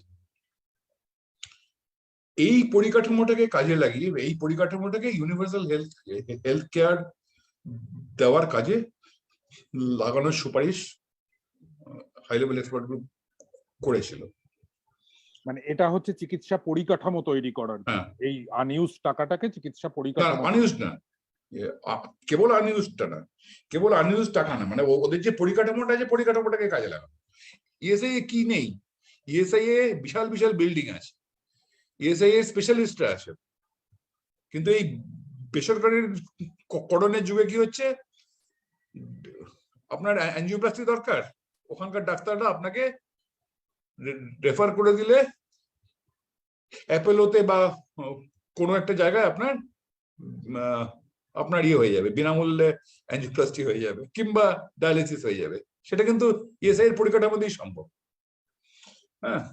এই পরিকাঠামোটাকে কাজে লাগিয়ে, এই পরিকাঠামোটাকে ইউনিভার্সাল হেলথ কেয়ার দেওয়ার কাজে লাগানোর সুপারিশ হাই লেভেল এক্সপার্ট গ্রুপ করেছিল। মানে এটা হচ্ছে চিকিৎসা পরিকাঠামো তৈরি করার, এই আনইউজ টাকাটাকে চিকিৎসা পরিকাঠামো, আনইউজ না, কেবল আনইউজটা না, কেবল আনইউজ টাকা না, মানে ওদের যে পরিকাঠামোটা আছে, পরিকাঠামোটাকে কাজে লাগানো। ইএসআই এ কি নেই? ইএসআই এ বিশাল বিশাল বিল্ডিং আছে, ইএসআই এর স্পেশালিস্টরা আছে, কিন্তু এই বেসরকারির করণের যুগে কি হচ্ছে, আপনার অ্যাঞ্জিওপ্লাস্টি দরকার, ওখানকার ডাক্তাররা আপনাকে রেফার করে দিলে অ্যাপোলোতে বা কোনো একটা জায়গায় আপনার ইয়ে হয়ে যাবে, বিনামূল্যে অ্যাঞ্জিওপ্লাস্টি হয়ে যাবে কিংবা ডায়ালিসিস হয়ে যাবে। সেটা কিন্তু ইএসআই এর পরিকাঠামো দিয়েই সম্ভব। হ্যাঁ,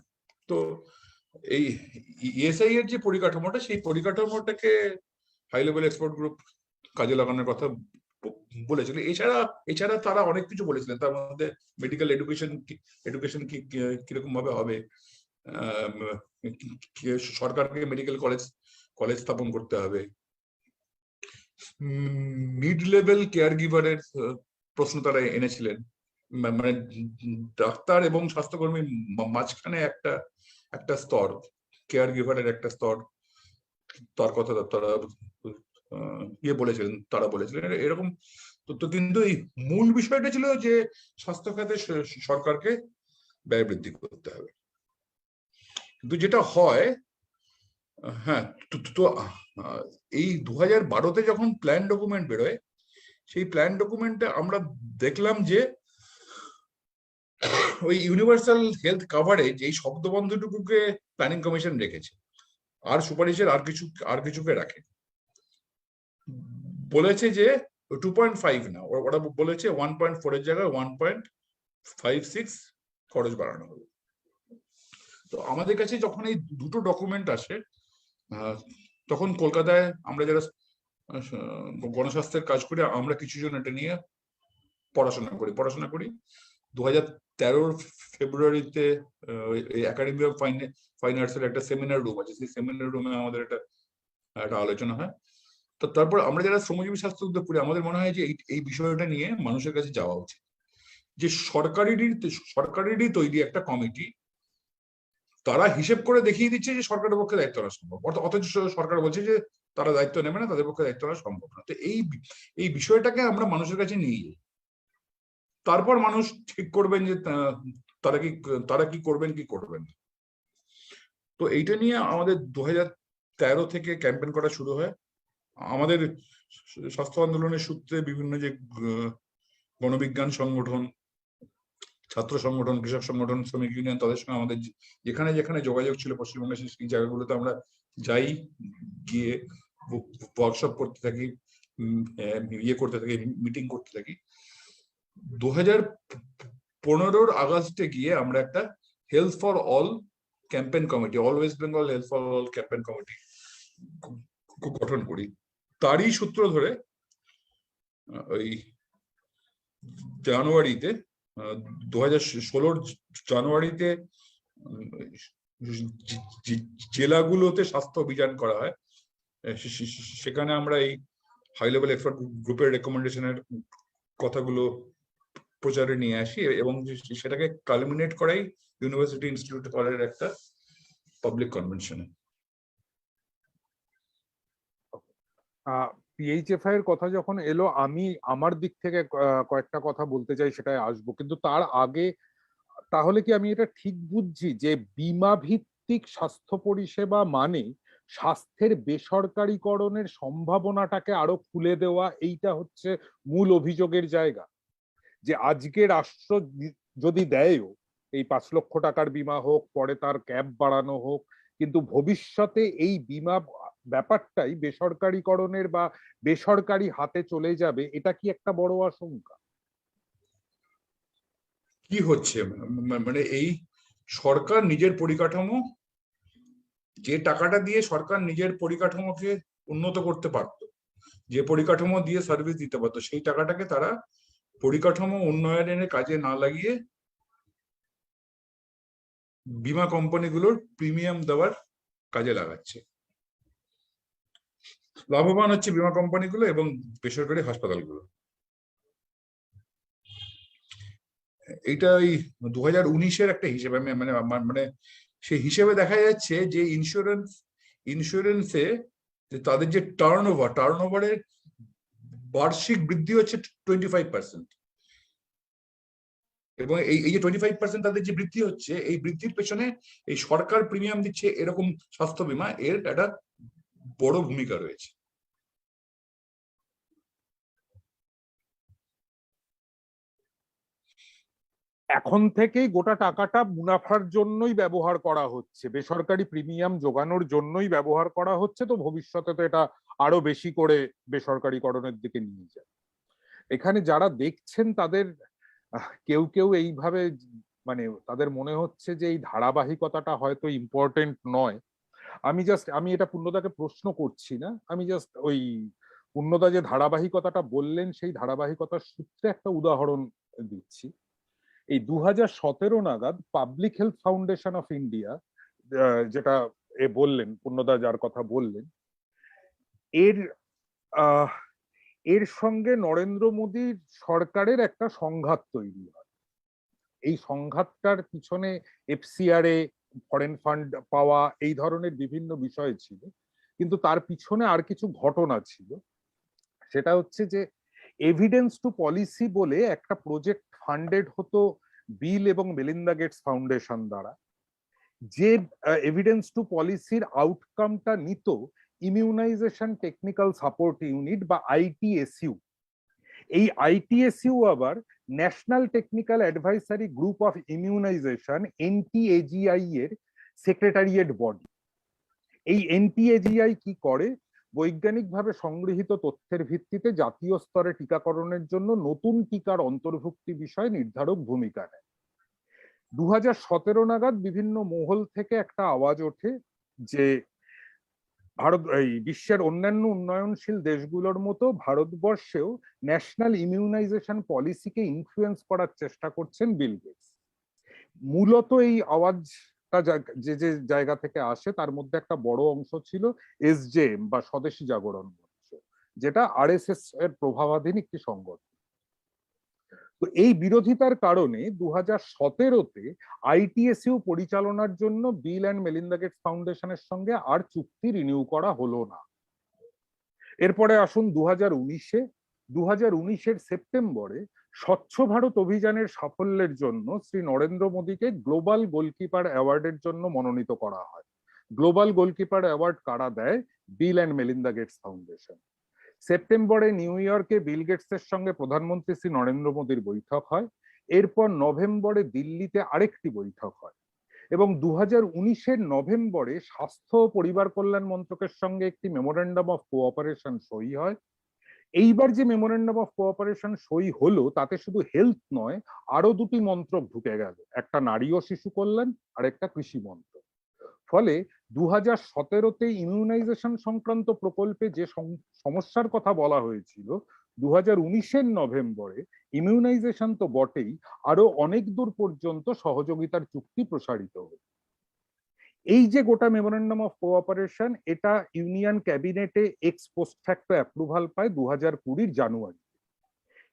তো এই ইএসআই এর যে পরিকাঠামোটা, সেই পরিকাঠামোটাকে হাই লেভেল এক্সপার্ট গ্রুপ কাজে লাগানোর কথা বলেছিল। এছাড়া তারা অনেক কিছু বলেছিলেন, তার মধ্যে মেডিকেল এডুকেশন কিরকম ভাবে হবে, সরকারকে মেডিকেল কলেজ স্থাপন করতে হবে, মিড লেভেল কেয়ার গিভারের প্রশ্ন তারা এনেছিলেন, মানে ডাক্তার এবং স্বাস্থ্যকর্মীর মাঝখানে একটা স্তর, কেয়ার গিভারের একটা স্তর, তার কথা তারা বলেছিলেন এরকম। তো কিন্তু এই মূল বিষয়টা ছিল যে স্বাস্থ্য খাতে সরকারকে ব্যয় বৃদ্ধি করতে হবে। কিন্তু যেটা হয়, হ্যাঁ, তো এই 2012-তে যখন প্ল্যান ডকুমেন্ট বেরোয়, সেই প্ল্যান ডকুমেন্টে আমরা দেখলাম যে ওই ইউনিভার্সাল হেলথ কাভারেজ এই শব্দবন্ধটুকুকে প্ল্যানিং কমিশন রেখেছে, আর সুপারিশের আর কিছুকে রাখে। বলেছে যে 2.5 না, ওরা বলেছে 1.4 এর জায়গায় 1.56 খরচ বাড়ানো হবে। তো আমাদের কাছে যখন এই দুটো ডকুমেন্ট আসে, তখন কলকাতায় আমরা যারা গণস্বাস্থ্যের কাজ করি, আমরা কিছু জন এটা নিয়ে পড়াশোনা করি। 2013 ফেব্রুয়ারিতে একাডেমি অফ ফাইন আর্টসের একটা সেমিনার রুম আছে, সেই সেমিনার রুমে আমাদের একটা আলোচনা হয়। তো তারপর আমরা যারা শ্রমজীবী স্বাস্থ্য উদ্যোগ করি, আমাদের মনে হয় যে এই বিষয়টা নিয়ে মানুষের কাছে যাওয়া উচিত, যে সরকারেরই তৈরি একটা কমিটি, তারা হিসেব করে দেখিয়ে দিচ্ছে যে সরকারের পক্ষে দায়িত্ব নেওয়া সম্ভব, অথচ সরকার বলছে যে তারা দায়িত্ব নেবে না, তাদের পক্ষে দায়িত্ব নেওয়া সম্ভব না। তো এই বিষয়টাকে আমরা মানুষের কাছে নিয়ে যাই, তারপর মানুষ ঠিক করবেন যে তারা কি করবেন কি করবেন। তো এইটা নিয়ে আমাদের 2013 থেকে ক্যাম্পেইন করা শুরু হয়। আমাদের স্বাস্থ্য আন্দোলনের সূত্রে বিভিন্ন যে গণবিজ্ঞান সংগঠন, ছাত্র সংগঠন, কৃষক সংগঠন, শ্রমিক ইউনিয়ন, তাদের সঙ্গে আমাদের যেখানে যেখানে যোগাযোগ ছিল পশ্চিমবঙ্গের সেই জায়গাগুলোতে আমরা যাই, গিয়ে ওয়ার্কশপ করতে থাকি, মিটিং করতে থাকি। 2015 আগস্টে গিয়ে আমরা একটা health for all campaign committee, all West Bengal health for all campaign committee গঠন করি। তারই সূত্র ধরে ওই জানুয়ারিতে 2016 জানুয়ারিতে জেলাগুলোতে স্বাস্থ্য অভিযান করা হয়। সেখানে আমরা এই হাই লেভেল এক্সপার্ট গ্রুপের রেকমেন্ডেশনের কথাগুলো প্রচারে নিয়ে আসি এবং সেটাকে কালমিনেট করাই ইউনিভার্সিটি ইনস্টিটিউট হলের একটা পাবলিক কনভেনশনে। পিএইচএফআই এর কথা যখন এলো, আমি আমার দিক থেকে কয়েকটা কথা বলতে চাই, সেটাই আসবো, কিন্তু তার আগে তাহলে কি আমি এটা ঠিক বুঝছি যে বীমা ভিত্তিক স্বাস্থ্য পরিষেবা মানে স্বাস্থ্যের বেসরকারীকরণের সম্ভাবনাটাকে আরো খুলে দেওয়া, এইটা হচ্ছে মূল অভিযোগের জায়গা? যে আজকে রাষ্ট্র যদি দেয়ও এই 5 লক্ষ টাকার বীমা হোক, পরে তার ক্যাপ বাড়ানো হোক, কিন্তু ভবিষ্যতে এই বীমা ব্যাপারটাই বেসরকারীকরণের বা বেসরকারি হাতে চলে যাবে, এটা কি একটা বড় আশঙ্কা? কি হচ্ছে মানে এই সরকার নিজের পরিকাঠামো, যে টাকাটা দিয়ে সরকার নিজের পরিকাঠামোকে উন্নত করতে পারত, যে পরিকাঠামো দিয়ে সার্ভিস দিতে পারতো, সেই টাকাটাকে তারা পরিকাঠামো উন্নয়নের কাজে না লাগিয়ে বীমা কোম্পানিগুলোর প্রিমিয়াম দেওয়ার কাজে লাগাচ্ছে। লাভবান হচ্ছে বীমা কোম্পানিগুলো এবং বেসরকারি হাসপাতালগুলো। এইটা ওই 2019-এর একটা হিসেবে মানে মানে সেই হিসেবে দেখা যাচ্ছে যে ইন্স্যুরেন্সে তাদের যে টার্নওভারের বার্ষিক বৃদ্ধি হচ্ছে 25%। এবং এই যে 25% তাদের যে বৃদ্ধি হচ্ছে, এই বৃদ্ধির পেছনে এই সরকার প্রিমিয়াম দিচ্ছে এরকম স্বাস্থ্য বীমা, এর একটা বড় ভূমিকা রয়েছে। এখন থেকেই গোটা টাকাটা মুনাফার জন্যই ব্যবহার করা হচ্ছে, বেসরকারি প্রিমিয়াম যোগানোর জন্যই ব্যবহার করা হচ্ছে, তো ভবিষ্যতে তো এটা আরো বেশি করে বেসরকারীকরণের দিকে নিয়ে যায়। এখানে যারা দেখছেন তাদের কেউ কেউ এইভাবে মানে তাদের মনে হচ্ছে যে এই ধারাবাহিকতাটা হয়তো ইম্পর্টেন্ট নয়। আমি এটা পূর্ণদাকে প্রশ্ন করছি না, আমি জাস্ট ওই পূর্ণদা যে ধারাবাহিকতাটা বললেন সেই ধারাবাহিকতার সূত্রে একটা উদাহরণ দিচ্ছি। এই 2017 নাগাদ public health foundation of India, যেটা বললেন পূর্ণদা, যার কথা বললেন, এর এর সঙ্গে নরেন্দ্র মোদীর সরকারের একটা সংঘাত তৈরি হয়। এই সংঘাতটার পিছনে এফসিআরএ, ফরেন ফান্ড পাওয়া, এই ধরনের বিভিন্ন বিষয় ছিল, কিন্তু তার পিছনে আর কিছু ঘটনা ছিল। সেটা হচ্ছে যে এভিডেন্স টু পলিসি বলে একটা প্রজেক্ট ফান্ডেড হতো বিল এবং মেলিন্ডা গেটস ফাউন্ডেশন দ্বারা, যে এভিডেন্স টু পলিসির আউটকামটা নিত ইমিউনাইজেশন টেকনিক্যাল সাপোর্ট ইউনিট বা আইটিএসইউ। এই আইটিএসইউ আবার national technical advisory group of immunization, NTAGI এর সেক্রেটারিয়েট বডি। এই এনটিএজিআই কি করে? বৈজ্ঞানিকভাবে সংগৃহীত তথ্যের ভিত্তিতে জাতীয় স্তরে টিকাকরণের জন্য নতুন টিকার অন্তর্ভুক্তি বিষয়ে নির্ধারক ভূমিকা নেয়। 2017 নাগাদ বিভিন্ন মহল থেকে একটা আওয়াজ ওঠে যে এই বিশ্বের অন্যান্য উন্নয়নশীল দেশগুলোর মতো ভারতবর্ষেও ন্যাশনাল ইমিউনাইজেশন পলিসিকে ইনফ্লুয়েন্স করার চেষ্টা করছেন বিল গেটস। মূলত এই আওয়াজটা যে যে জায়গা থেকে আসে তার মধ্যে একটা বড় অংশ ছিল এসজেএম বা স্বদেশী জাগরণ মঞ্চ, যেটা আরএসএস এর প্রভাবাধীন একটি সংগঠন। তো এই বিরোধিতার কারণে 2017-তে আইটিএসইউ পরিচালনার জন্য বিল অ্যান্ড মেলিন্ডা গেটস ফাউন্ডেশনের সঙ্গে আর চুক্তি রিনিউ করা হলো না। এরপরে আসুন 2019-এ। 2019-এর সেপ্টেম্বরে স্বচ্ছ ভারত অভিযানের সাফল্যের জন্য শ্রী নরেন্দ্র মোদীকে গ্লোবাল গোলকিপার অ্যাওয়ার্ডের জন্য মনোনীত করা হয়। গ্লোবাল গোলকিপার অ্যাওয়ার্ড কারা দেয়? Bill and Melinda Gates foundation. সেপ্টেম্বরে নিউ ইয়র্কে বিল গেটসের সঙ্গে প্রধানমন্ত্রী শ্রী নরেন্দ্র মোদীর বৈঠক হয়। এরপর নভেম্বরে দিল্লিতে আরেকটি বৈঠক হয় এবং 2019-এর নভেম্বরে স্বাস্থ্য ও পরিবার কল্যাণ মন্ত্রকের সঙ্গে একটি মেমোরেন্ডাম অফ কোঅপারেশন সই হয়। এইবার যে মেমোরেন্ডাম অফ কোঅপারেশন সই হলো তাতে শুধু হেলথ নয়, আরো দুটি মন্ত্রক ঢুকে গেল, একটা নারী ও শিশু কল্যাণ আর একটা কৃষি মন্ত্রক। ফলে 2017-তে ইমিউনাইজেশন সংক্রান্ত প্রকল্পে যে সমস্যার কথা বলা হয়েছিল, 2019-এর নভেম্বরে ইমিউনাইজেশন তো বটেই, আরো অনেক দূর পর্যন্ত সহযোগিতার চুক্তি প্রসারিত হল। এই যে গোটা মেমোরেন্ডাম অফ কোঅপারেশন, এটা ইউনিয়ন ক্যাবিনেটে এক্স পোস্ট ফ্যাক্টো অ্যাপ্রুভাল পায় 2020 জানুয়ারি।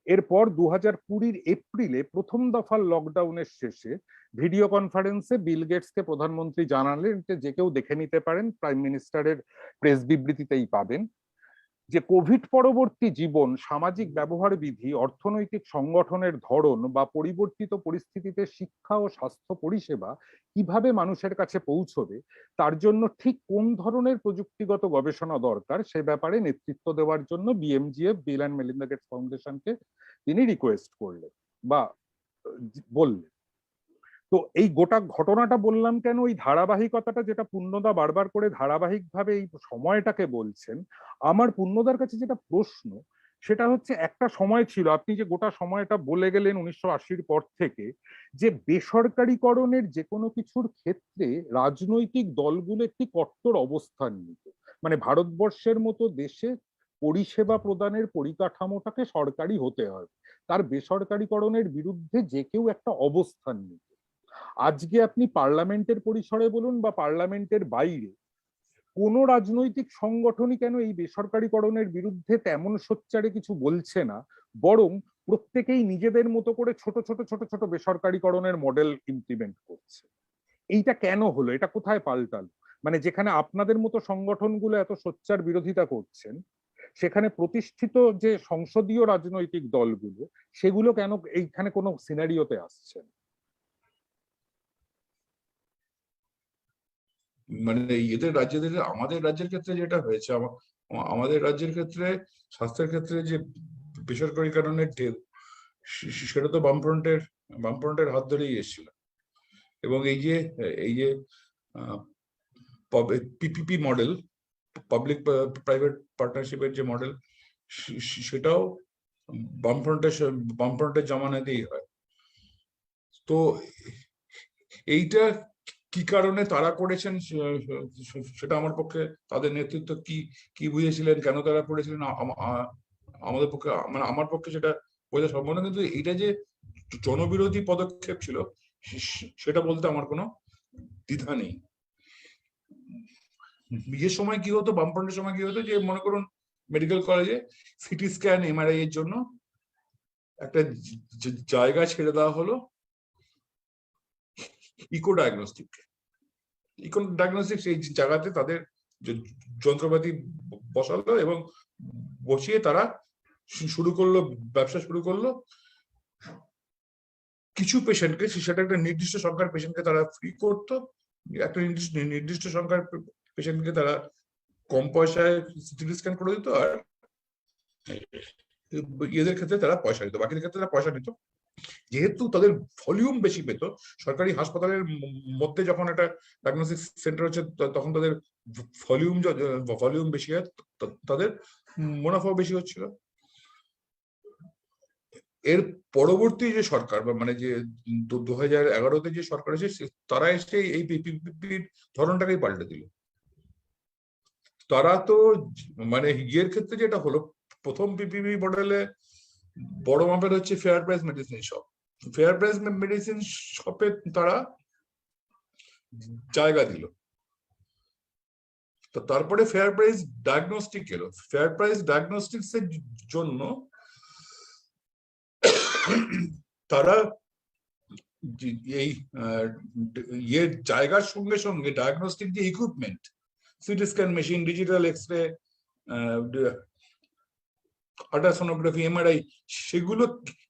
এরপর 2020 এপ্রিলে প্রথম দফার লকডাউনের শেষে ভিডিও কনফারেন্সে বিল গেটসকে প্রধানমন্ত্রী জানালেন যে কেউ দেখে নিতে পারেন, প্রাইম মিনিস্টারের প্রেস বিবৃতিতেই পাবেন, যে কোভিড পরবর্তী জীবন, সামাজিক ব্যবহার বিধি, অর্থনৈতিক সংগঠনের ধরন বা পরিবর্তিত পরিস্থিতিতে শিক্ষা ও স্বাস্থ্য পরিষেবা কিভাবে মানুষের কাছে পৌঁছবে, তার জন্য ঠিক কোন ধরনের প্রযুক্তিগত গবেষণা দরকার সে ব্যাপারে নেতৃত্ব দেওয়ার জন্য বিএমজিএফ, বিল অ্যান্ড মেলিন্ডা গেটস ফাউন্ডেশনকে তিনি রিকোয়েস্ট করলেন বা বললেন। তো এই গোটা ঘটনাটা বললাম কেন, ওই ধারাবাহিকতাটা যেটা পূর্ণদা বারবার করে ধারাবাহিকভাবে এই সময়টাকে বলছেন, আমার পূর্ণদার কাছে যেটা প্রশ্ন সেটা হচ্ছে, একটা সময় ছিল, আপনি যে গোটা সময়টা বলে গেলেন 1980-র পর থেকে, যে বেসরকারীকরণের যে কোনো কিছুর ক্ষেত্রে রাজনৈতিক দলগুলো একটি কট্টর অবস্থান নিত। মানে ভারতবর্ষের মতো দেশে পরিষেবা প্রদানের পরিকাঠামোটাকে সরকারি হতে হয়, তার বেসরকারীকরণের বিরুদ্ধে যে কেউ একটা অবস্থান নিত। আজকে আপনি পার্লামেন্টের পরিসরে বলুন বা পার্লামেন্টের বাইরে, কোন রাজনৈতিক সংগঠনই কেন এই বেসরকারীকরণের বিরুদ্ধে তেমন সোচ্চারে কিছু বলছে না, বরং প্রত্যেকেই নিজেদের মতো করে ছোট ছোট ছোট ছোট বেসরকারীকরণের মডেল ইমপ্লিমেন্ট করছে। এইটা কেন হলো? এটা কোথায় পাল্টালো? মানে যেখানে আপনাদের মতো সংগঠনগুলো এত সোচ্চার বিরোধিতা করছেন, সেখানে প্রতিষ্ঠিত যে সংসদীয় রাজনৈতিক দলগুলো, সেগুলো কেন এইখানে কোনো সিনারিওতে আসছে না? মানে এদের রাজ্যদের, আমাদের রাজ্যের ক্ষেত্রে যেটা হয়েছে, আমাদের রাজ্যের ক্ষেত্রে স্বাস্থ্যের ক্ষেত্রে যে বেসরকারীকরণের ঢেউ, সেটা তো বামফ্রন্টের হাত ধরেই এসেছিল। এবং এই যে পিপিপি মডেল, পাবলিক প্রাইভেট পার্টনারশিপের যে মডেল, সেটাও বামফ্রন্টের জামানাতেই হয়। তো এইটা কি কারণে তারা করেছেন সেটা আমার পক্ষে, তাদের নেতৃত্ব কি কি বুঝেছিলেন, কেন তারা করেছিলেন, আমাদের পক্ষে, মানে আমার পক্ষে সেটা বোঝা সম্ভব না। কিন্তু এটা যে জনবিরোধী পদক্ষেপ ছিল সেটা বলতে আমার কোনো দ্বিধা নেই। বিয়ের সময় কি হতো, বামফ্রন্টের সময় কি হতো, যে মনে করুন মেডিকেল কলেজে সিটি স্ক্যান এমআরআই এর জন্য একটা জায়গা ছেড়ে দেওয়া হলো ইকো ডায়াগনস্টিক। সেই জায়গাতে তাদের যন্ত্রপাতি বসালো এবং বসিয়ে তারা শুরু করলো, ব্যবসা শুরু করলো। কিছু পেশেন্টকে, সেটা একটা নির্দিষ্ট সংখ্যার পেশেন্টকে তারা ফ্রি করতো, একটা নির্দিষ্ট সংখ্যার পেশেন্টকে তারা কম পয়সায় সিটি স্ক্যান করে দিত, আর এদের ক্ষেত্রে তারা পয়সা নিত, বাকিদের ক্ষেত্রে তারা পয়সা নিত। যেহেতু তাদের ভলিউম বেশি পেত, সরকারি হাসপাতালের মধ্যে যখন একটা ডায়াগনস্টিক সেন্টার হচ্ছে, তখন তাদের ভলিউম বেশি হয়, তাদের মুনাফাও বেশি হচ্ছিল। এর পরবর্তী যে সরকার, বা মানে যে 2011-তে যে সরকার এসে, তারা এসে এই পিপিপির ধরনটাকেই পাল্টে দিল। তারা তো মানে ইয়ের ক্ষেত্রে যেটা হলো, প্রথম পিপিপি মডেলে বড় মাপের হচ্ছে fair price medicine shop. Fair price medicine শপে তারা জায়গা দিল। তো তারপরে ফেয়ার প্রাইস ডায়াগনস্টিক এলো। ফেয়ার প্রাইস ডায়াগনস্টিক্স এর জন্য তারা এই ইয়ের জায়গার সঙ্গে সঙ্গে ডায়াগনস্টিক যে equipment, CT scan machine, digital X ray, ultrasonography, MRI, সেগুলো,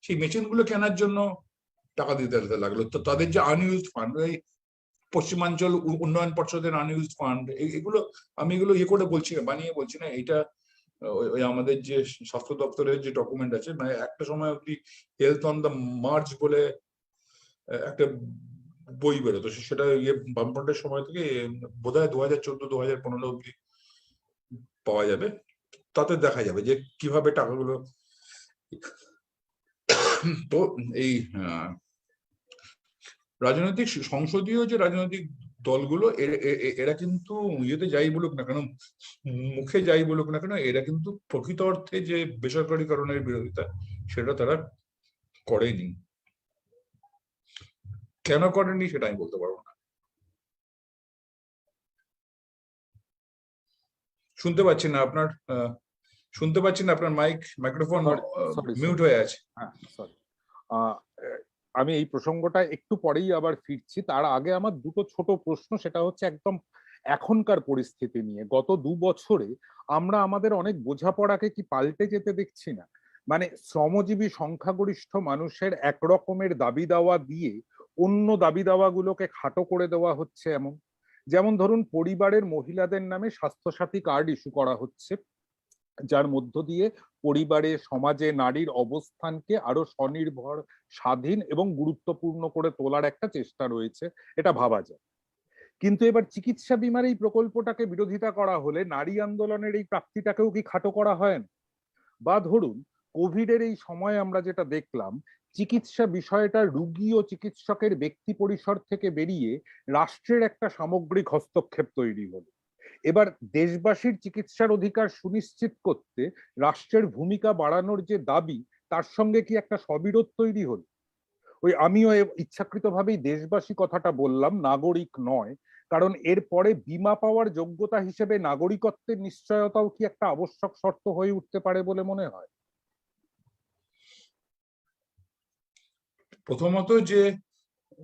সেই মেশিন গুলো কেনার জন্য টাকা দিতে লাগলো। তো তাদের যে আনইউজড ফান্ড, এই পশ্চিমাঞ্চল উন্নয়ন পর্ষদের আনইউজড ফান্ড, এগুলো আমি এগুলো ইয়ে করে বলছি না, বানিয়ে বলছি না, এটা ওই আমাদের যে স্বাস্থ্য দপ্তরের যে ডকুমেন্ট আছে, মানে একটা সময় অব্দি হেলথ অন দ্য মার্চ বলে একটা বই বেরোতো, সেটা ইয়ে বামফ্রন্টের সময় থেকে বোধহয় 2014-2015 অব্দি পাওয়া যাবে। তাতে দেখা যাবে যে কিভাবে টাকাগুলো। তো এই রাজনৈতিক সংসদীয় যে রাজনৈতিক দলগুলো এরা কিন্তু ইয়েতে যাই বলুক না কেন, মুখে যাই বলুক না কেন, এরা কিন্তু প্রকৃত অর্থে যে বেসরকারীকরণের বিরোধিতা সেটা তারা করেনি। কেন করেনি সেটা আমি বলতে পারবো না। শুনতে পাচ্ছি না আপনার শুনতে পাচ্ছি না, আপনার মাইক্রোফোন মিউট হয়ে আছে। হ্যাঁ, সরি। আমি এই প্রসঙ্গটা একটু পরেই আবার ফিরছি, তার আগে আমার দুটো ছোট প্রশ্ন, সেটা হচ্ছে একদম এখনকার পরিস্থিতি নিয়ে। গত 2 বছরে আমরা আমাদের অনেক বোঝাপড়াকে কি পাল্টে যেতে দেখছি না? মানে শ্রমজীবী সংখ্যাগরিষ্ঠ মানুষের একরকমের দাবি দাওয়া দিয়ে অন্য দাবি দাওয়াগুলোকে খাটো করে দেওয়া হচ্ছে এমন। যেমন ধরুন, পরিবারের মহিলাদের নামে স্বাস্থ্যসাথী কার্ড ইস্যু করা হচ্ছে, যার মধ্য দিয়ে পরিবারে, সমাজে নারীর অবস্থানকে আরো স্বনির্ভর, স্বাধীন এবং গুরুত্বপূর্ণ করে তোলার একটা চেষ্টা রয়েছে, এটা ভাবা যায়। কিন্তু এবার চিকিৎসা বিমার এই প্রকল্পটাকে বিরোধিতা করা হলে নারী আন্দোলনের এই প্রাপ্তিটাকেও কি খাটো করা হয় না? বা ধরুন, কোভিডের এই সময় আমরা যেটা দেখলাম, চিকিৎসা বিষয়টা রুগী ও চিকিৎসকের ব্যক্তি পরিসর থেকে বেরিয়ে রাষ্ট্রের একটা সামগ্রিক হস্তক্ষেপ তৈরি হলো। এবার দেশবাসীর চিকিৎসার অধিকার সুনিশ্চিত করতে রাষ্ট্রের ভূমিকা বাড়ানোর যে দাবি, তার সঙ্গে কি একটা সবিরোধ তৈরি হল? ওই আমিও ইচ্ছাকৃতভাবেই দেশবাসী কথাটা বললাম, নাগরিক নয়, কারণ এরপরে বিমা পাওয়ার যোগ্যতা হিসেবে নাগরিকত্বের নিশ্চয়তাও কি একটা আবশ্যক শর্ত হয়ে উঠতে পারে বলে মনে হয়? প্রথমত যে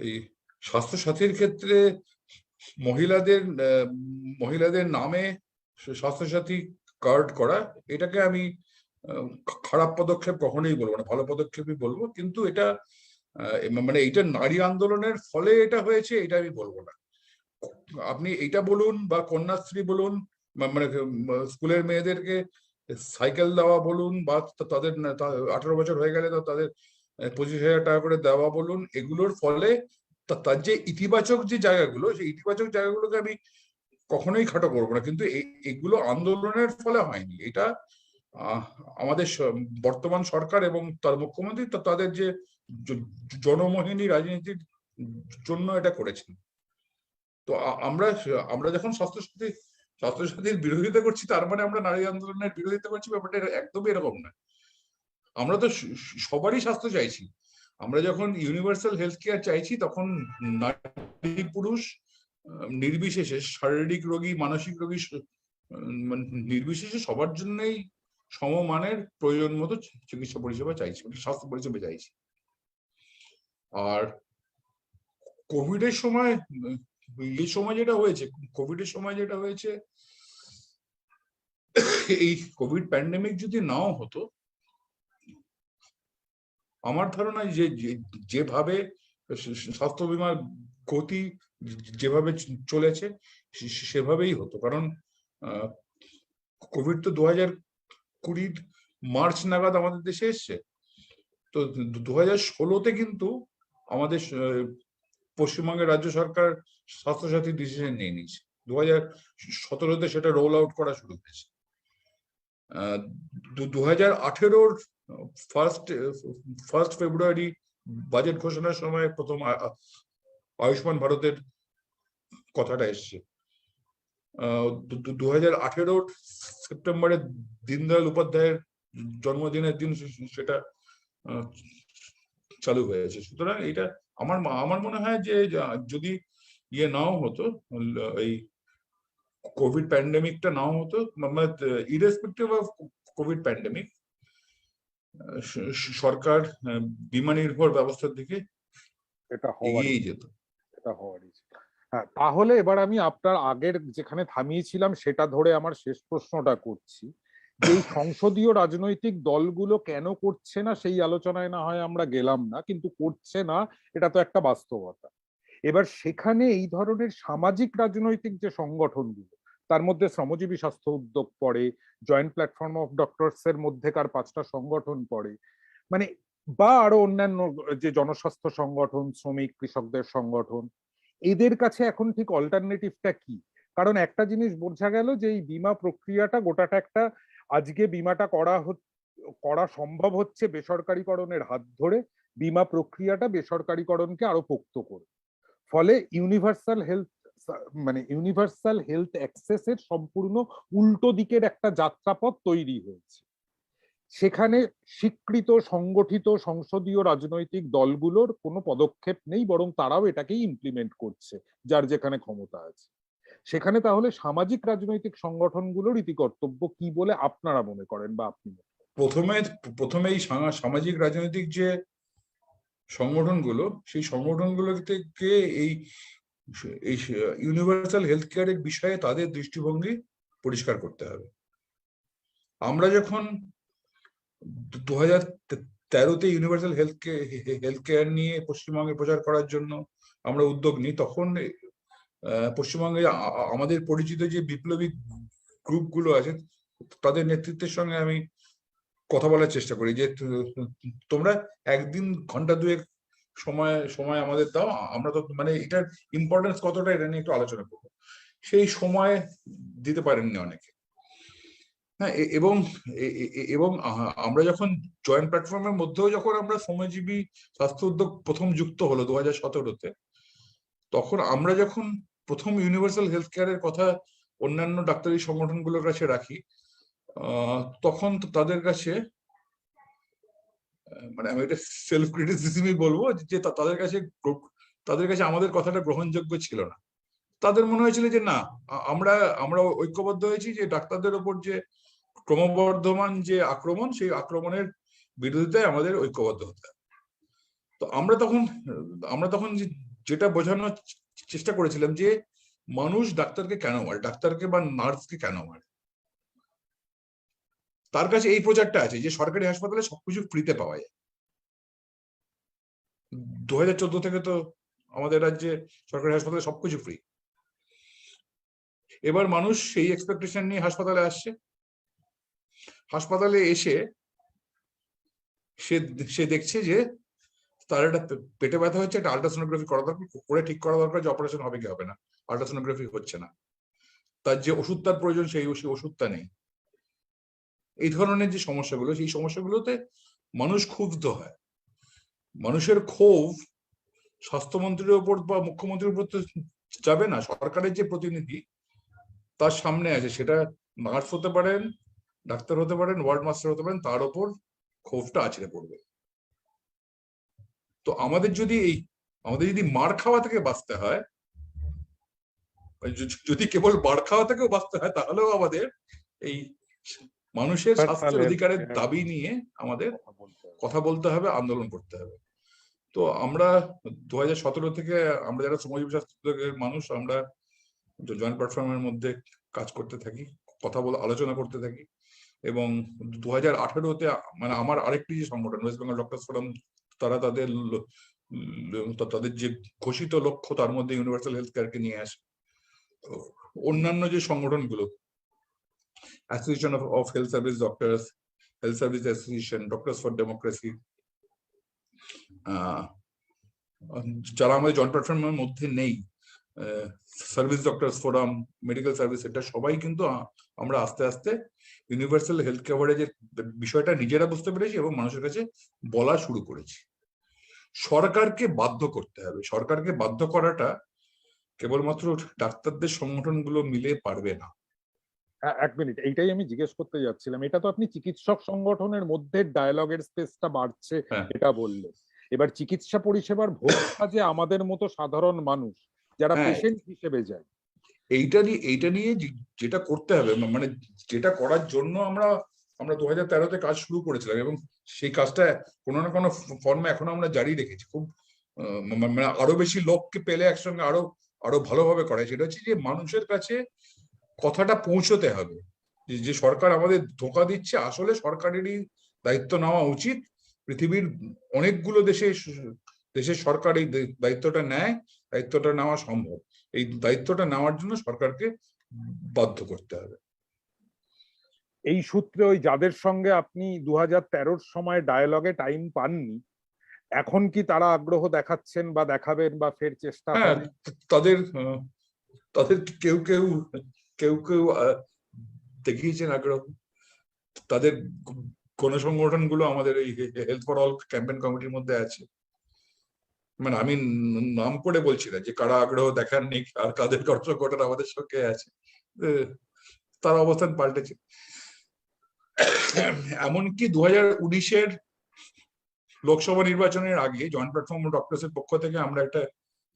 এই স্বাস্থ্যসাথীর ক্ষেত্রে মহিলাদের নামে স্বাস্থ্যসাথী কার্ড করা, এটাকে আমি খারাপ পদক্ষেপ কখনোই বলবো না, ভালো পদক্ষেপই বলবো। কিন্তু এটা মানে এইটা নারী আন্দোলনের ফলে এটা হয়েছে এটা আমি বলবো না। আপনি এইটা বলুন বা কন্যাশ্রী বলুন, মানে স্কুলের মেয়েদেরকে সাইকেল দেওয়া বলুন, বা তাদের 18 বছর হয়ে গেলে তাদের 25,000 টাকা করে দেওয়া বলুন, এগুলোর ফলে তার যে ইতিবাচক যে জায়গাগুলো, সেই ইতিবাচক জায়গাগুলোকে আমি কখনোই খাটো করবো না। কিন্তু এগুলো আন্দোলনের ফলে হয়নি। এটা আমাদের বর্তমান সরকার এবং তার মুখ্যমন্ত্রী তাদের যে জনমোহিনী রাজনীতির জন্য এটা করেছেন। তো আমরা আমরা যখন স্বাস্থ্যসাথীর বিরোধিতা করছি, তার মানে আমরা নারী আন্দোলনের বিরোধিতা করছি, ব্যাপারটা একদমই এরকম না। আমরা তো সবারই স্বাস্থ্য চাইছি। আমরা যখন ইউনিভার্সাল হেলথ কেয়ার চাইছি, তখন নারী পুরুষ নির্বিশেষে, শারীরিক রোগী, মানসিক রোগী নির্বিশেষে সবার জন্যই সমমানের প্রয়োজন মতো চিকিৎসা পরিষেবা চাইছি, স্বাস্থ্য পরিষেবা চাইছি। আর কোভিডের সময় যেটা হয়েছে, এই কোভিড প্যান্ডেমিক যদি নাও হতো, আমার ধারণা যে যেভাবে স্বাস্থ্য বীমার গতি যেভাবে চলেছে সেভাবেই হতো। কারণ কোভিড তো 2020 মার্চ নাগাদ আমাদের দেশে এসছে। তো 2016-তে কিন্তু আমাদের পশ্চিমবঙ্গের রাজ্য সরকার স্বাস্থ্যসাথী ডিসিশন নিয়ে নিয়েছে। 2017-তে সেটা রোল আউট করা শুরু হয়েছে। 2018-র ফার্স্ট ফেব্রুয়ারি বাজেট ঘোষণার সময় প্রথম আয়ুষ্মান ভারতের কথাটা এসছে। 2018-র সেপ্টেম্বরে দীনদয়াল উপাধ্যায়ের জন্মদিনের দিন সেটা চালু হয়েছে। সুতরাং এটা আমার মনে হয় যে যদি নাও হতো, এই কোভিড প্যান্ডেমিকটা নাও হতো, ইরেসপেক্টিভ অফ কোভিড প্যান্ডেমিক, সরকার বিমা নির্ভর ব্যবস্থার দিকে এগিয়েই যেত। এটা হওয়ারই। হ্যাঁ, তাহলে এবার আমি আপনার আগের যেখানে থামিয়েছিলাম সেটা ধরে আমার শেষ প্রশ্নটা করছি, যে এই সংসদীয় রাজনৈতিক দলগুলো কেন করছে না সেই আলোচনায় না হয় আমরা গেলাম না, কিন্তু করছে না এটা তো একটা বাস্তবতা। এবার সেখানে এই ধরনের সামাজিক রাজনৈতিক যে সংগঠনগুলো, তার মধ্যে শ্রমজীবী স্বাস্থ্য উদ্যোগ পড়ে, জয়েন্ট প্ল্যাটফর্ম অফ ডক্টরস এর মধ্যেকার 5টা সংগঠন পড়ে, মানে বা আরো অন্যান্য যে জনস্বাস্থ্য সংগঠন, শ্রমিক কৃষকদের সংগঠন, এদের কাছে এখন ঠিক অল্টারনেটিভটা কি? কারণ একটা জিনিস বোঝা গেল যে এই বীমা প্রক্রিয়াটা গোটাটা একটা আজকে বিমাটা করা সম্ভব হচ্ছে বেসরকারীকরণের হাত ধরে, বিমা প্রক্রিয়াটা বেসরকারীকরণকে আরো পোক্ত করে। ফলে ইউনিভার্সাল হেলথ অ্যাক্সেসের সম্পূর্ণ উল্টো দিকের একটা যাত্রাপথ তৈরি হয়েছে। সেখানে স্বীকৃত সংগঠিত সংসদীয় রাজনৈতিক দলগুলোর কোনো পদক্ষেপ নেই, বরং তারাও এটাকেই ইমপ্লিমেন্ট করছে যার যেখানে ক্ষমতা আছে। সেখানে তাহলে সামাজিক রাজনৈতিক সংগঠনগুলোর ইতিকর্তব্য কি বলে আপনারা মনে করেন বা আপনি মনে করেন? প্রথমে এই সামাজিক রাজনৈতিক যে সংগঠনগুলো, সেই সংগঠনগুলো থেকে এই ইউনিভার্সাল হেলথ কেয়ারের বিষয়ে তাদের দৃষ্টিভঙ্গি পরিষ্কার করতে হবে। আমরা যখন 2013-তে ইউনিভার্সাল হেলথ কেয়ার নিয়ে পশ্চিমবঙ্গে প্রচার করার জন্য আমরা উদ্যোগ নিই, তখন পশ্চিমবঙ্গে আমাদের পরিচিত যে বিপ্লবী গ্রুপগুলো আছে তাদের নেতৃত্বের সঙ্গে আমি কথা বলার চেষ্টা করি যে তোমরা একদিন ঘন্টা দুয়েক সময় আমাদের দাও, আমরা তো মানে এটার ইম্পর্টেন্স কতটা এটা নিয়ে একটু আলোচনা করবো। সেই সময় দিতে পারেননি অনেকে। হ্যাঁ, এবং আমরা যখন জয়েন্ট প্ল্যাটফর্মের মধ্যেও যখন আমরা শ্রমজীবী স্বাস্থ্য উদ্যোগ প্রথম যুক্ত হলো 2017-তে, তখন আমরা যখন প্রথম ইউনিভার্সাল হেলথ কেয়ারের কথা অন্যান্য ডাক্তারি সংগঠনগুলোর কাছে রাখি, তখন তাদের কাছে মানে আমি এটা সেলফ ক্রিটিসিজমই বলবো যে তাদের কাছে আমাদের কথাটা গ্রহণযোগ্য ছিল না। তাদের মনে হয়েছিল যে না, আমরা ঐক্যবদ্ধ হয়েছি যে ডাক্তারদের ওপর যে ক্রমবর্ধমান যে আক্রমণ, সেই আক্রমণের বিরোধিতায় আমাদের ঐক্যবদ্ধ হতে হবে। তো আমরা তখন যেটা বোঝানোর চেষ্টা করেছিলাম যে মানুষ ডাক্তারকে কেন মারে, ডাক্তারকে বা নার্সকে কেন মারে। তার কাছে এই প্রচারটা আছে যে সরকারি হাসপাতালে সবকিছু ফ্রিতে পাওয়া যায়। 2014 থেকে তো আমাদের রাজ্যে সরকারি হাসপাতালে সবকিছু ফ্রি। এবার মানুষ সেই এক্সপেকটেশন নিয়ে হাসপাতালে আসছে। হাসপাতালে এসে সে দেখছে যে তার একটা পেটে ব্যথা হচ্ছে, একটা আল্ট্রাসোনোগ্রাফি করা দরকার, করে ঠিক করা দরকার যে অপারেশন হবে কি হবে না। আল্ট্রাসোনোগ্রাফি হচ্ছে না, তার যে ওষুধটার প্রয়োজন সেই ওষুধটা নেই। এই ধরনের যে সমস্যাগুলো, সেই সমস্যাগুলোতে মানুষ ক্ষুব্ধ হয়। মানুষের ক্ষোভ স্বাস্থ্যমন্ত্রীর উপর বা মুখ্যমন্ত্রীর উপর তো যাবে না, সরকারের যে প্রতিনিধি তার সামনে আছে, সেটা নার্স হতে পারেন, ডাক্তার হতে পারেন, ওয়ার্ড মাস্টার হতে পারেন, তার উপর ক্ষোভটা আছড়ে পড়বে। তো আমাদের যদি মার খাওয়া থেকে বাঁচতে হয়, যদি কেবল মার খাওয়া থেকেও বাঁচতে হয়, তাহলেও আমাদের এই মানুষের স্বাস্থ্যের অধিকারের দাবি নিয়ে আমাদের কথা বলতে হবে, আন্দোলন করতে হবে। তো আমরা 2017 থেকে আমরা যারা শ্রমজীবী স্বাস্থ্যের মানুষ, আমরা জয়েন্ট প্ল্যাটফর্মের মধ্যে কাজ করতে থাকি, কথা বলে আলোচনা করতে থাকি। এবং 2018-তে মানে আমার আরেকটি যে সংগঠন ওয়েস্ট বেঙ্গল ডক্টরস ফোরাম, তারা তাদের যে ঘোষিত লক্ষ্য তার মধ্যে ইউনিভার্সাল হেলথ কেয়ারকে নিয়ে আসে। অন্যান্য যে সংগঠনগুলো, association of health service doctors, health service association, doctors for democracy, যারা আমাদের জয়েন্ট প্ল্যাটফর্মের মধ্যে নেই, service doctors forum, medical service, এটা সবাই কিন্তু আমরা আস্তে আস্তে ইউনিভার্সাল হেলথ কভারেজের বিষয়টা নিজেরা বুঝতে পেরেছি এবং মানুষের কাছে বলা শুরু করেছি। সরকারকে বাধ্য করতে হবে। সরকারকে বাধ্য করাটা কেবলমাত্র ডাক্তারদের সংগঠনগুলো মিলে পারবে না। এক মিনিট, এইটাই আমি জিজ্ঞেস করতে যাচ্ছিলাম। এটা তো আপনি চিকিৎসক সংগঠনের মধ্যে ডায়ালগের স্পেসটা বাড়ছে এটা বললেন। এবার চিকিৎসা পরিষেবার ভোক্তা যে আমাদের মতো সাধারণ মানুষ যারা পেশেন্ট হিসেবে যায়, এইটা নিয়ে যেটা করতে হবে, মানে যেটা করার জন্য আমরা 2013-তে কাজ শুরু করেছিলাম এবং সেই কাজটা কোনো না কোনো ফর্মে এখনো আমরা জারি রেখেছি। খুব মানে আরো বেশি লোককে পেলে একসঙ্গে আরো ভালোভাবে করা, সেটা হচ্ছে যে মানুষের কাছে কথাটা পৌঁছতে হবে যে সরকার আমাদের ধোঁকা দিচ্ছে। আসলে সরকারেরই দায়িত্ব নেওয়া উচিত। পৃথিবীর অনেকগুলো দেশের সরকার এই দায়িত্বটা নেয়, দায়িত্বটা নেওয়া সম্ভব। এই দায়িত্বটা নেওয়ার জন্য সরকারকে বাধ্য করতে হবে। এই সূত্রে ওই যাদের সঙ্গে আপনি 2013-র সময় ডায়ালগে টাইম পাননি, এখন কি তারা আগ্রহ দেখাচ্ছেন বা দেখাবেন বা ফের চেষ্টা হবে? তাদের কেউ কেউ দেখিয়েছেন আগ্রহ। তাদের গণসংগঠনগুলো আমাদের এই হেলথ ফর অল ক্যাম্পেইন কমিটির মধ্যে আছে। মানে আমি নাম করে বলছি না যে কারা আগ্রহ দেখাননি আর কাদের গণসংগঠন আমাদের সঙ্গে আছে, তার অবস্থান পাল্টেছে। এমনকি 2019-এর লোকসভা নির্বাচনের আগে জয়েন্ট প্ল্যাটফর্ম ডক্টরসের পক্ষ থেকে আমরা একটা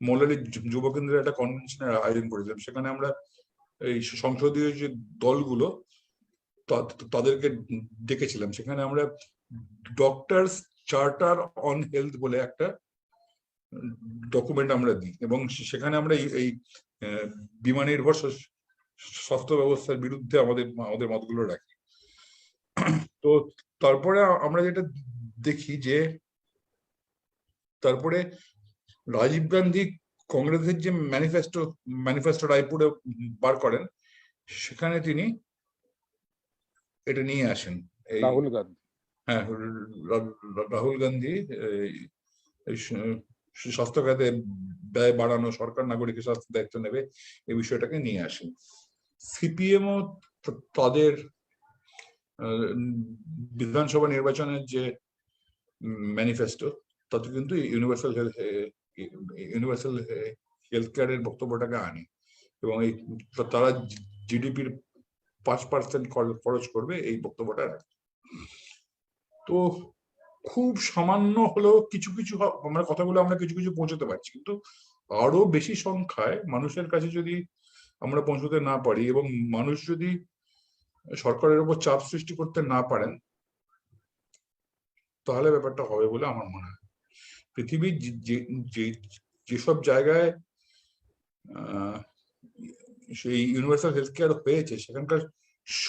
মোলারি যুব কেন্দ্রের একটা কনভেনশনের আয়োজন করেছিলাম। সেখানে আমরা এই সংসদীয় যে দলগুলো তাদেরকে ডেকেছিলাম। সেখানে আমরা ডক্টরস চার্টার অন হেলথ বলে একটা ডকুমেন্ট আমরা দিই এবং সেখানে আমরা এই বিমা নির্ভর স্বাস্থ্য ব্যবস্থার বিরুদ্ধে আমাদের মতগুলো রাখি। তো তারপরে আমরা যেটা দেখি যে তারপরে রাজীব গান্ধী কংগ্রেসের যে ম্যানিফেস্টো রায়পুরে বার করেন, সেখানে তিনি এটা নিয়ে আসেন। রাহুল গান্ধী, হ্যাঁ, রাহুল গান্ধী স্বাস্থ্য খাতে ব্যয় বাড়ানো, সরকার নাগরিকের স্বাস্থ্য দায়িত্ব নেবে, এই বিষয়টাকে নিয়ে আসেন। সিপিএমও তাদের বিধানসভা নির্বাচনের যে ম্যানিফেস্টো তাতে কিন্তু ইউনিভার্সাল হেলথ কেয়ারের বক্তব্যটাকে আনে এবং এই তারা জিডিপির 5% খরচ করবে এই বক্তব্যটা রাখে। তো খুব সামান্য হলেও কিছু কিছু আমরা কথাগুলো আমরা কিছু কিছু পৌঁছতে পারছি, কিন্তু আরো বেশি সংখ্যায় মানুষের কাছে যদি আমরা পৌঁছতে না পারি এবং মানুষ যদি সরকারের উপর চাপ সৃষ্টি করতে না পারেন, তাহলে ব্যাপারটা হবে বলে আমার মনে হয়। পৃথিবীর যেসব জায়গায় সেই ইউনিভার্সাল হেলথ কেয়ার হয়েছে সেখানকার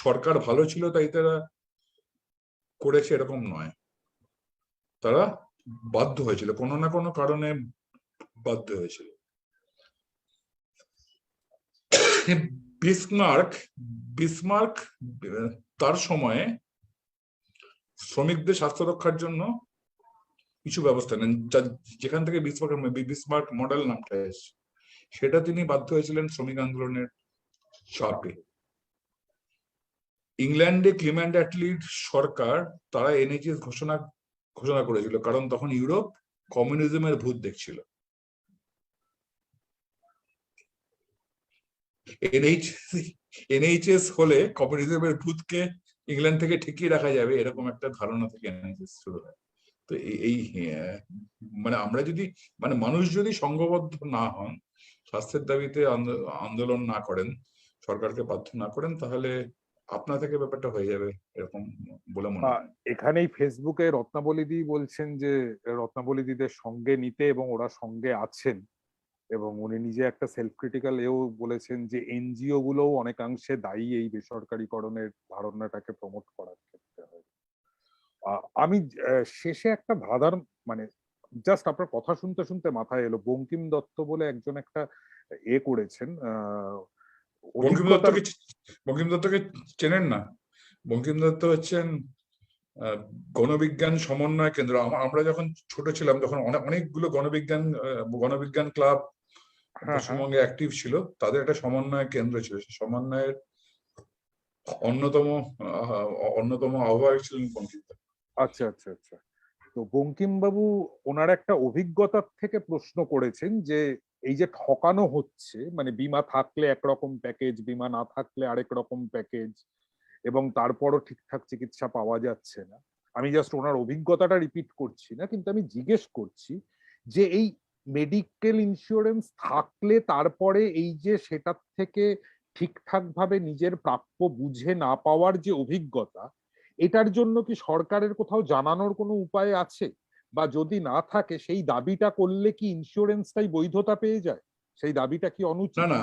সরকার ভালো ছিল তাই তারা করেছে এরকম নয়, তারা বাধ্য হয়েছিল, কোনো না কোনো কারণে বাধ্য হয়েছিল। বিসমার্ক তার সময়ে শ্রমিকদের স্বাস্থ্য রক্ষার জন্য কিছু ব্যবস্থা নেন, যেখান থেকে বিসমার্ক মডেল নামটা এসেছে। সেটা তিনি বাধ্য হয়েছিলেন শ্রমিক আন্দোলনের চাপে। ইংল্যান্ডে ক্লিমেন্ট অ্যাটলির সরকার তারা এনএইচএস ঘোষণা করেছিল, কারণ তখন ইউরোপ কমিউনিজমের ভূত দেখছিল। এনএইচএস হলে কমিউনিজমের ভূতকে ইংল্যান্ড থেকে ঠেকিয়ে রাখা যাবে, এরকম একটা ধারণা থেকে এনএইচএস শুরু হয়। তো এই মানে আমরা যদি মানুষ যদি সংঘবদ্ধ না হন, স্বাস্থ্যের দাবিতে আন্দোলন না করেন, সরকারকে বাধ্য না করেন, তাহলে আপনা থেকে ব্যাপারটা হয়ে যাবে এরকম বলে মনে হয়। এখানেই ফেসবুকে রত্নাবলীদি বলছেন যে রত্নাবলীদিদের সঙ্গে নিতে এবং ওরা সঙ্গে আছেন, এবং উনি নিজে একটা সেলফ ক্রিটিক্যাল এও বলেছেন যে এনজিও গুলোও অনেকাংশে দায়ী এই বেসরকারীকরণের ধারণাটাকে প্রমোট করার ক্ষেত্রে। আমি শেষে একটা ধাঁধার জাস্ট আপনার কথা শুনতে শুনতে মাথায় এলো, বঙ্কিম দত্ত বলে একজন একটা করেছেন বঙ্কিম দত্তকে চেনেন না? বঙ্কিম দত্ত হচ্ছেন গণবিজ্ঞান সমন্বয় কেন্দ্র। আমরা যখন ছোট ছিলাম তখন অনেকগুলো গণবিজ্ঞান ক্লাব পশ্চিমবঙ্গে অ্যাক্টিভ ছিল, তাদের একটা সমন্বয় কেন্দ্র ছিল। সমন্বয়ের অন্যতম আহ্বায়ক ছিলেন বঙ্কিম দত্ত। আচ্ছা আচ্ছা আচ্ছা। তো বঙ্কিম বাবু ওনার একটা অভিজ্ঞতার থেকে প্রশ্ন করেছেন যে এই যে ঠকানো হচ্ছে, বীমা থাকলে একরকম প্যাকেজ, বীমা না থাকলে আরেক রকম প্যাকেজ, এবং তারপরও ঠিকঠাক চিকিৎসা পাওয়া যাচ্ছে না। আমি জাস্ট ওনার অভিজ্ঞতাটা রিপিট করছি না, কিন্তু আমি জিজ্ঞেস করছি যে এই মেডিকেল ইন্স্যুরেন্স থাকলে তারপরে এই যে সেটার থেকে ঠিকঠাক ভাবে নিজের প্রাপ্য বুঝে না পাওয়ার যে অভিজ্ঞতা, এটার জন্য কি সরকারের কোথাও জানানোর কোনো উপায় আছে? বা যদি না থাকে, সেই দাবিটা করলে কি ইন্স্যুরেন্সটাই বৈধতা পেয়ে যায়? সেই দাবিটা কি অনুচিত? না না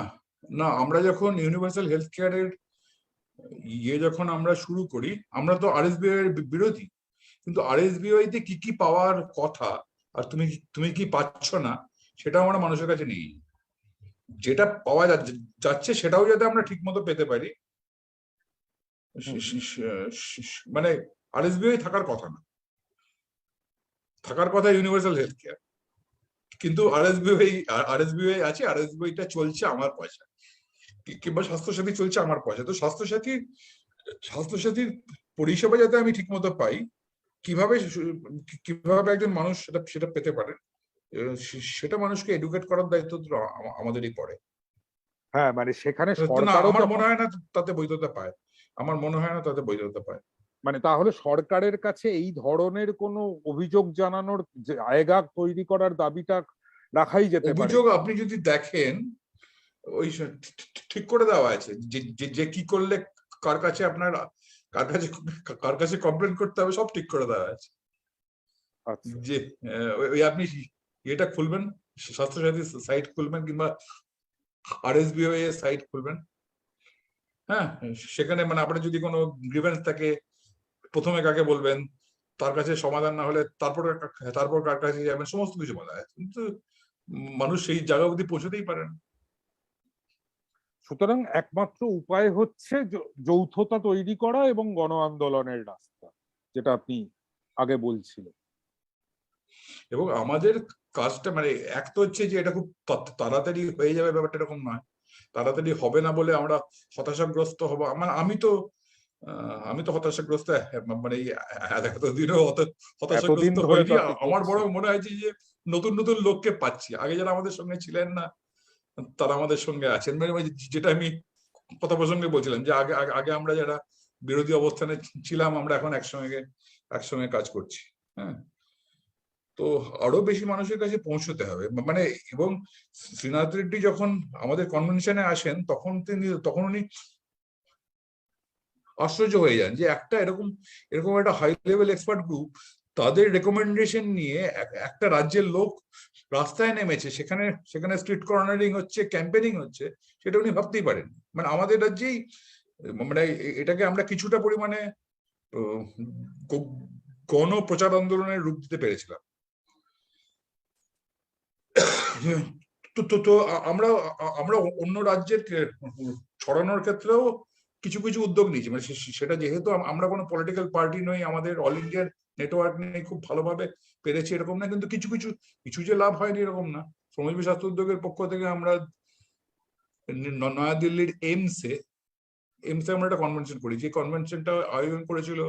না, আমরা যখন ইউনিভার্সাল হেলথ কেয়ারের যখন আমরা শুরু করি, আমরা তো আরএসবিআই এর বিরোধী, কিন্তু আরএসবিআই তে কি কি পাওয়ার কথা আর তুমি কি পাচ্ছ না, সেটা আমরা মানুষের কাছে নেই। যেটা পাওয়া যাচ্ছে সেটাও যাতে আমরা ঠিক মতো পেতে পারি, আরএসবিআই থাকার কথা না, থাকার কথা ইউনিভার্সাল হেলথ কেয়ার। কিন্তু আরএসবিআই আছে, আরএসবিআইটা চলছে আমার পয়সা, কিংবা স্বাস্থ্যসাথী চলছে আমার পয়সা। তো স্বাস্থ্যসাথীর পরিষেবা যাতে আমি ঠিক মতো পাই, কিভাবে কিভাবে একজন মানুষ সেটা সেটা পেতে পারে, সেটা মানুষকে এডুকেট করার দায়িত্ব তো আমাদেরই পড়ে। হ্যাঁ, মানে সেখানে তো না, সরকারও আমার যখন, মনে হয় না তাতে বৈধতা পায়, আমার মনে হয় না তাতে বৈধতা পায়। মানে তাহলে সরকারের কাছে এই ধরনের কোনো অভিযোগ জানানোর জায়গা তৈরি করার দাবিটা রাখাই যেতে পারে। অভিযোগ আপনি যদি দেখেন, ওই ঠিক করে দেওয়া আছে যে যে কি করলে কার কাছে আপনার কার কাছে কমপ্লেন করতে হবে, সব ঠিক করে দেওয়া আছে। আচ্ছা, যে ওই আপনি এটা খুলবেন, স্বাস্থ্যসাথী সাইট খুলবেন কিংবা RSBOA এর সাইট খুলবেন, হ্যাঁ, সেখানে মানে আপনার যদি কোনো গ্রিভেন্স থাকে, প্রথমে কাকে বলবেন, তার কাছে সমাধান না হলে তারপর কার কাছে যাবেন, সমস্ত কিছু বলা আছে। কিন্তু মানুষ সেই জায়গা অবধি পৌঁছতেই পারে না। সুতরাং একমাত্র উপায় হচ্ছে যৌথতা তৈরি করা এবং গণ আন্দোলনের রাস্তা, যেটা আপনি আগে বলছিলেন। এবং আমাদের কাজটা মানে এক তো হচ্ছে যে এটা খুব তাড়াতাড়ি হয়ে যাবে, ব্যাপারটা এরকম নয়। তাড়াতাড়ি হবে না বলে আমরা হতাশাগ্রস্ত হব, মানে আমি তো হতাশাগ্রস্ত, মানে এতদিনও এতদিন হতাশাগ্রস্ত ধরে হয়নি। তাতে আমার করছি। বড় মনে হয়েছে যে নতুন নতুন লোককে পাচ্ছি, আগে যারা আমাদের সঙ্গে ছিলেন না তারা আমাদের সঙ্গে আছেন। মানে যেটা আমি কথা প্রসঙ্গে বলছিলাম যে আগে আগে আগে আমরা যারা বিরোধী অবস্থানে ছিলাম, আমরা এখন একসঙ্গে কাজ করছি। হ্যাঁ, তো আরো বেশি মানুষের কাছে পৌঁছতে হবে, মানে। এবং শ্রীনাথ রেড্ডি যখন আমাদের কনভেনশনে আসেন, তখন উনি আশ্চর্য হয়ে যান যে একটা এরকম এরকম একটা হাই লেভেল এক্সপার্ট গ্রুপ, তাদের রেকমেন্ডেশন নিয়ে একটা রাজ্যের লোক রাস্তায় নেমেছে, সেখানে সেখানে স্ট্রিট কর্নারিং হচ্ছে, ক্যাম্পেনিং হচ্ছে, সেটা উনি ভাবতেই পারেন। মানে আমাদের রাজ্যেই, মানে এটাকে আমরা কিছুটা পরিমাণে গণ প্রচার আন্দোলনের রূপ দিতে পেরেছিলাম। তো আমরা আমরা অন্য রাজ্যের ছড়ানোর ক্ষেত্রেও কিছু কিছু উদ্যোগ নিয়েছি, মানে সেটা যেহেতু আমরা কোনো পলিটিক্যাল পার্টি নই, আমাদের অল ইন্ডিয়ার নেটওয়ার্ক নেই, খুব ভালোভাবে পেরেছি এরকম না। কিন্তু কিছু কিছু কিছু যে লাভ হয়নি এরকম না। শ্রমজীবী স্বাস্থ্য উদ্যোগের পক্ষ থেকে আমরা নয়াদিল্লির এমসে আমরা একটা কনভেনশন করি, যে কনভেনশনটা আয়োজন করেছিল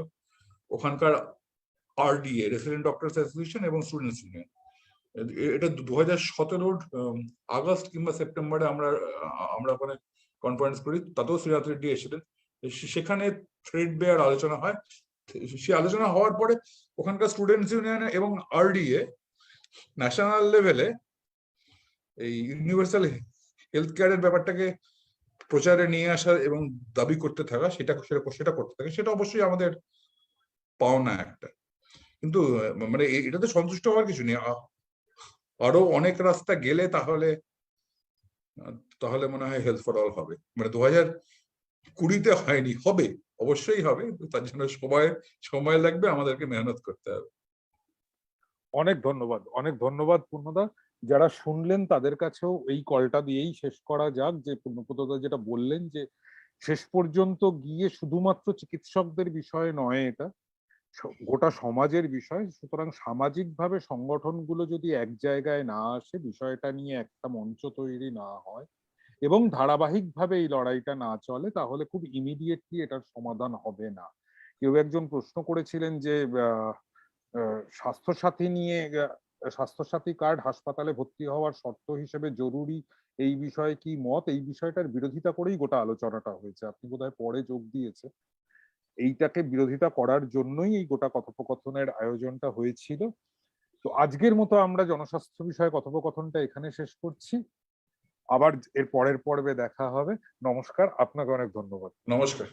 ওখানকার RDA, রেসিডেন্ট ডক্টরস অ্যাসোসিয়েশন এবং স্টুডেন্টস ইউনিয়ন। এটা 2017 আগস্ট কিংবা সেপ্টেম্বরে আমরা ওখানে কনফারেন্স করি, তাতেও শ্রীনাথ রেড্ডি এসেছিলেন। সেখানে থ্রেড বেয়ার আলোচনা হয়। সেই আলোচনা হওয়ার পরে ওখানকার স্টুডেন্টস ইউনিয়ন এবং RDA ন্যাশনাল লেভেলে এই ইউনিভার্সাল হেলথ কেয়ারের ব্যাপারটাকে প্রচারে নিয়ে আসা এবং দাবি করতে থাকা, সেটা করতে থাকে। সেটা অবশ্যই আমাদের পাওনা একটা। কিন্তু মানে এটাতে সন্তুষ্ট হওয়ার কিছু নেই, আরো অনেক রাস্তা গেলে তাহলে মনে হয় হেলথ ফর অল হবে। মানে 2020-তে হয়নি, হবে, অবশ্যই হবে। তার জন্য সময় লাগবে, আমাদেরকে মেহনত করতে হবে। অনেক ধন্যবাদ, অনেক ধন্যবাদ পূর্ণদা। যারা শুনলেন তাদের কাছেও এই কলটা দিয়েই শেষ করা যাক, যে পূর্ণপ্রদা যেটা বললেন, যে শেষ পর্যন্ত গিয়ে শুধুমাত্র চিকিৎসকদের বিষয় নয়, এটা গোটা সমাজের বিষয়। সুতরাং সামাজিকভাবে সংগঠনগুলো যদি এক জায়গায় না আসে, বিষয়টা নিয়ে একটা মঞ্চ তৈরি না হয় এবং ধারাবাহিকভাবে এই লড়াইটা না চলে, তাহলে খুব ইমিডিয়েটলি এটার সমাধান হবে না। কেউ একজন প্রশ্ন করেছিলেন যে স্বাস্থ্যসাথী নিয়ে, স্বাস্থ্যসাথী কার্ড হাসপাতালে ভর্তি হওয়ার শর্ত হিসেবে জরুরি, এই বিষয়ে কি মত? এই বিষয়টার বিরোধিতা করেই গোটা আলোচনাটা হয়েছে, আপনি বোধহয় পরে যোগ দিয়েছে। এইটাকে বিরোধিতা করার জন্যই এই গোটা কথোপকথনের আয়োজনটা হয়েছিল। তো আজকের মতো আমরা জনস্বাস্থ্য বিষয়ে কথোপকথনটা এখানে শেষ করছি। আবার এর পরের পর্বে দেখা হবে। নমস্কার, আপনাকে অনেক ধন্যবাদ। নমস্কার।